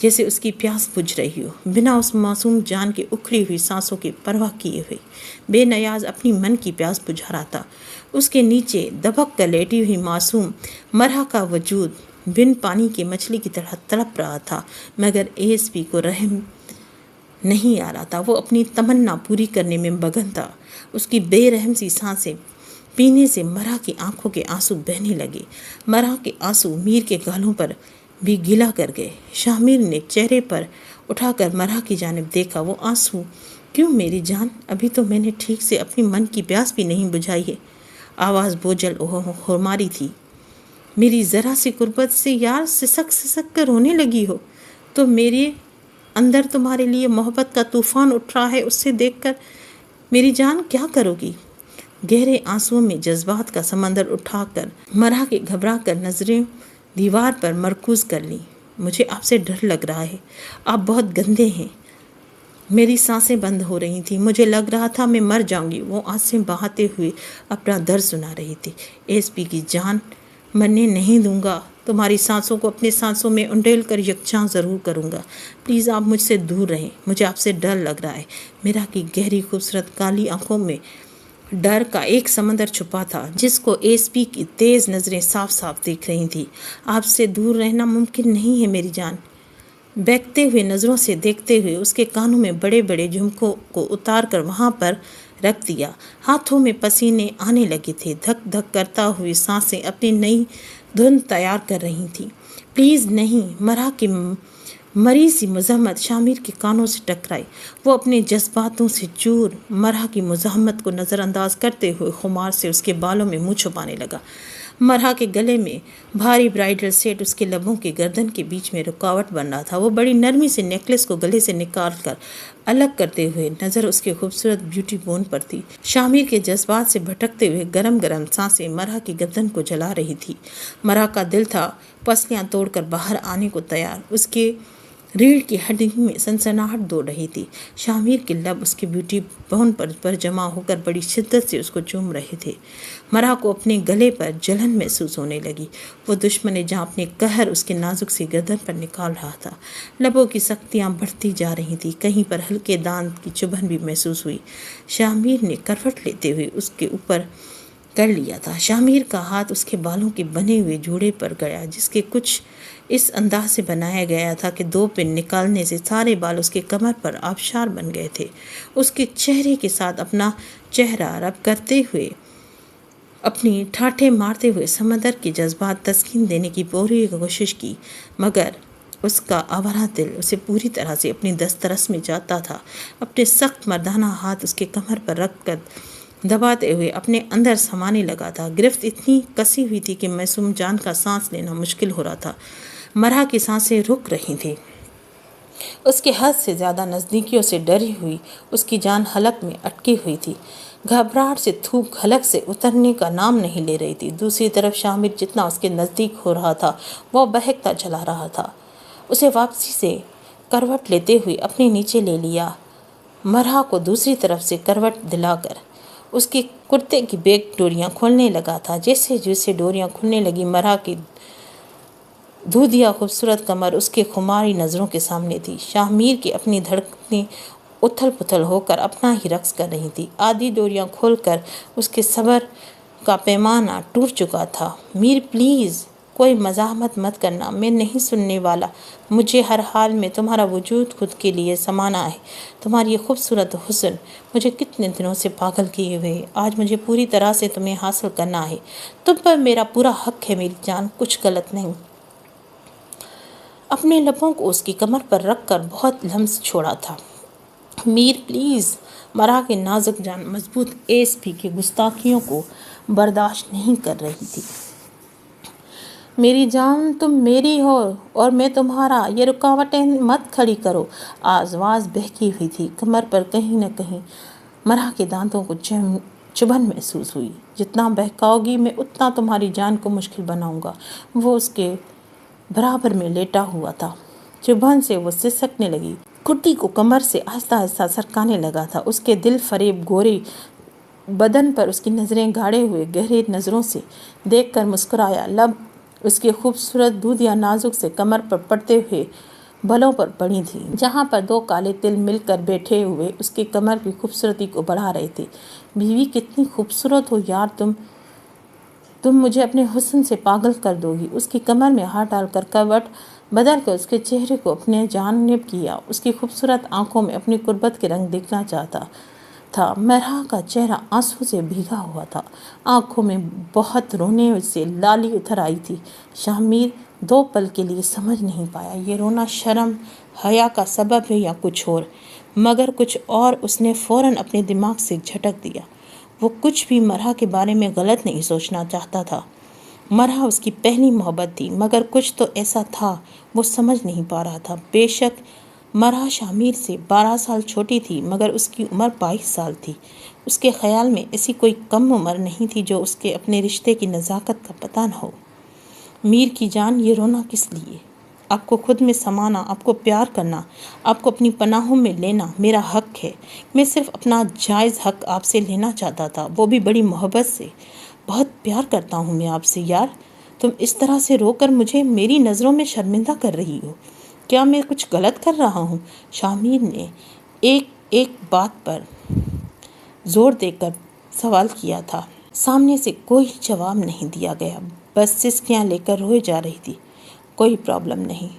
جیسے اس کی پیاس بجھ رہی ہو، بنا اس معصوم جان کی اکھڑی ہوئی سانسوں کی پرواہ کیے ہوئے بے نیاز اپنی من کی پیاس بجھا رہا تھا۔ اس کے نیچے دبک کر لیٹی ہوئی معصوم مرحا کا وجود بن پانی کی مچھلی کی طرح تڑپ رہا تھا، مگر ایس پی کو رحم نہیں آ رہا تھا۔ وہ اپنی تمنا پوری کرنے میں مگن تھا۔ اس کی بے رحم سی سانسیں پینے سے مرحا کی آنکھوں کے آنسو بہنے لگے۔ مرحا کے آنسو میر کے گالوں پر بھی گلا کر گئے۔ شاہ میر نے چہرے پر اٹھا کر مرحا کی جانب دیکھا۔ وہ آنسو کیوں میری جان؟ ابھی تو میں نے ٹھیک سے اپنی من کی پیاس بھی نہیں بجھائی ہے۔ آواز بوجھل خرماری تھی۔ میری ذرا سی قربت سے یار سسک سسک کر رونے لگی ہو تو میرے اندر تمہارے لیے محبت کا طوفان اٹھ رہا ہے، اس سے دیکھ کر میری جان کیا کرو گی؟ گہرے آنسوؤں میں جذبات کا سمندر اٹھا کر مرحا کے گھبرا کر نظریں دیوار پر مرکوز کر لیں۔ مجھے آپ سے ڈر لگ رہا ہے، آپ بہت گندے ہیں۔ میری سانسیں بند ہو رہی تھیں، مجھے لگ رہا تھا میں مر جاؤں گی۔ وہ آنسیں بہاتے ہوئے اپنا درد سنا رہی تھی۔ ایس پی کی جان، مرنے نہیں دوں گا، تمہاری سانسوں کو اپنے سانسوں میں انڈیل کر یکجاں ضرور کروں گا۔ پلیز آپ مجھ سے دور رہیں، مجھے آپ سے ڈر لگ رہا ہے۔ میرا کی گہری خوبصورت کالی آنکھوں میں ڈر کا ایک سمندر چھپا تھا، جس کو ایس پی کی تیز نظریں صاف صاف دیکھ رہی تھیں۔ آپ سے دور رہنا ممکن نہیں ہے میری جان۔ بہکتے ہوئے نظروں سے دیکھتے ہوئے اس کے کانوں میں بڑے بڑے جھمکوں کو اتار کر وہاں پر رکھ دیا۔ ہاتھوں میں پسینے آنے لگے تھے، دھک دھک کرتا ہوئی سانسیں اپنی نئی دھن تیار کر رہی تھیں۔ پلیز نہیں، مرا کی مری سی مزاحمت شامیر کے کانوں سے ٹکرائی۔ وہ اپنے جذباتوں سے چور مرا کی مزاحمت کو نظر انداز کرتے ہوئے خمار سے اس کے بالوں میں منہ چھپانے لگا۔ مرا کے گلے میں بھاری برائڈل سیٹ اس کے لبوں کے گردن کے بیچ میں رکاوٹ بن رہا تھا۔ وہ بڑی نرمی سے نیکلس کو گلے سے نکال کر الگ کرتے ہوئے نظر اس کے خوبصورت بیوٹی بون پر تھی۔ شامیر کے جذبات سے بھٹکتے ہوئے گرم گرم سانسیں مرا کی گردن کو جلا رہی تھی۔ مرا کا دل تھا پسلیاں توڑ کر باہر آنے کو تیار۔ اس کے ریڑھ کی ہڈی میں سنسناہٹ دوڑ رہی تھی۔ شامیر کے لب اس کے بیوٹی بون پر جمع ہو کر بڑی شدت سے اس کو چوم رہے تھے۔ مرا کو اپنے گلے پر جلن محسوس ہونے لگی۔ وہ دشمن جہاں اپنے قہر اس کے نازک سی گردن پر نکال رہا تھا۔ لبوں کی سختیاں بڑھتی جا رہی تھی، کہیں پر ہلکے دانت کی چبھن بھی محسوس ہوئی۔ شامیر نے کروٹ لیتے ہوئے اس کے اوپر کر لیا تھا۔ شامیر کا ہاتھ اس کے بالوں کے بنے ہوئے جوڑے پر گیا، جس کے کچھ اس انداز سے بنایا گیا تھا کہ 2 پن نکالنے سے سارے بال اس کے کمر پر آبشار بن گئے تھے۔ اس کے چہرے کے ساتھ اپنا چہرہ رب کرتے ہوئے، اپنی ٹھاٹھیں مارتے ہوئے سمندر کے جذبات تسکین دینے کی پوری کوشش کی، مگر اس کا آوارہ دل اسے پوری طرح سے اپنی دسترس میں جاتا تھا۔ اپنے سخت مردانہ ہاتھ اس کے کمر پر رکھ کر دباتے ہوئے اپنے اندر سمانے لگا تھا۔ گرفت اتنی کسی ہوئی تھی کہ معصوم جان کا سانس لینا مشکل ہو رہا تھا۔ مرا کی سانسیں رک رہی تھیں۔ اس کے حد سے زیادہ نزدیکیوں سے ڈری ہوئی اس کی جان حلق میں اٹکی ہوئی تھی۔ گھبراہٹ سے تھوک حلق سے اترنے کا نام نہیں لے رہی تھی۔ دوسری طرف شامر جتنا اس کے نزدیک ہو رہا تھا، وہ بہکتا چلا رہا تھا۔ اسے واپسی سے کروٹ لیتے ہوئے اپنے نیچے لے لیا۔ مرا کو دوسری طرف سے کروٹ دلا کر اس کے کرتے کی بیک ڈوریاں کھولنے لگا تھا۔ جیسے جیسے ڈوریاں کھلنے لگی، مرا کی دودھیا خوبصورت کمر اس کے خماری نظروں کے سامنے تھی۔ شامیر کی اپنی دھڑکنیں اتھل پتھل ہو کر اپنا ہی رقص کر رہی تھی۔ آدھی ڈوریاں کھول کر اس کے صبر کا پیمانہ ٹوٹ چکا تھا۔ میر پلیز، کوئی مزاحمت مت کرنا، میں نہیں سننے والا۔ مجھے ہر حال میں تمہارا وجود خود کے لیے سمانا ہے۔ تمہاری یہ خوبصورت حسن مجھے کتنے دنوں سے پاگل کیے ہوئے۔ آج مجھے پوری طرح سے تمہیں حاصل کرنا ہے۔ تم پر میرا پورا حق ہے میری جان، کچھ غلط نہیں۔ اپنے لبوں کو اس کی کمر پر رکھ کر بہت لمس چھوڑا تھا۔ میر پلیز، مرا کے نازک جان مضبوط ایس پی کی گستاخیوں کو برداشت نہیں کر رہی تھی۔ میری جان، تم میری ہو اور میں تمہارا، یہ رکاوٹیں مت کھڑی کرو۔ آواز بہکی ہوئی تھی۔ کمر پر کہیں نہ کہیں مرا کے دانتوں کو چبھن محسوس ہوئی۔ جتنا بہکاؤ گی میں اتنا تمہاری جان کو مشکل بناؤں گا۔ وہ اس کے برابر میں لیٹا ہوا تھا۔ چبھن سے وہ سسکنے لگی۔ کرتی کو کمر سے آہستہ آہستہ سرکانے لگا تھا۔ اس کے دل فریب گورے بدن پر اس کی نظریں گاڑے ہوئے گہرے نظروں سے دیکھ کر مسکرایا۔ لب اس کے خوبصورت دودھیا نازک سے کمر پر پڑتے ہوئے بلوں پر پڑی تھی، جہاں پر 2 کالے تل مل کر بیٹھے ہوئے اس کے کمر کی خوبصورتی کو بڑھا رہے تھے۔ بیوی، کتنی خوبصورت ہو یار تم مجھے اپنے حسن سے پاگل کر دو گی۔ اس کی کمر میں ہاتھ ڈال کر کروٹ بدل کر اس کے چہرے کو اپنے جانب کیا۔ اس کی خوبصورت آنکھوں میں اپنی قربت کے رنگ دیکھنا چاہتا تھا۔ مرا کا چہرہ آنسو سے بھیگا ہوا تھا، آنکھوں میں بہت رونے سے لالی اتر آئی تھی۔ شامیر 2 پل کے لیے سمجھ نہیں پایا یہ رونا شرم حیا کا سبب ہے یا کچھ اور، مگر کچھ اور اس نے فوراً اپنے دماغ سے جھٹک دیا۔ وہ کچھ بھی مرا کے بارے میں غلط نہیں سوچنا چاہتا تھا۔ مرا اس کی پہلی محبت تھی، مگر کچھ تو ایسا تھا وہ سمجھ نہیں پا رہا تھا۔ بے شک مرا شامیر سے 12 سال چھوٹی تھی، مگر اس کی عمر 22 سال تھی۔ اس کے خیال میں ایسی کوئی کم عمر نہیں تھی جو اس کے اپنے رشتے کی نزاکت کا پتہ نہ ہو۔ میر کی جان، یہ رونا کس لیے؟ آپ کو خود میں سمانا، آپ کو پیار کرنا، آپ کو اپنی پناہوں میں لینا میرا حق ہے۔ میں صرف اپنا جائز حق آپ سے لینا چاہتا تھا، وہ بھی بڑی محبت سے۔ بہت پیار کرتا ہوں میں آپ سے یار۔ تم اس طرح سے رو کر مجھے میری نظروں میں شرمندہ کر رہی ہو۔ کیا میں کچھ غلط کر رہا ہوں؟ شامیر نے ایک بات پر زور دے کر سوال کیا تھا۔ سامنے سے کوئی جواب نہیں دیا گیا، بس سسکیاں لے کر روئے جا رہی تھی۔ کوئی پرابلم نہیں،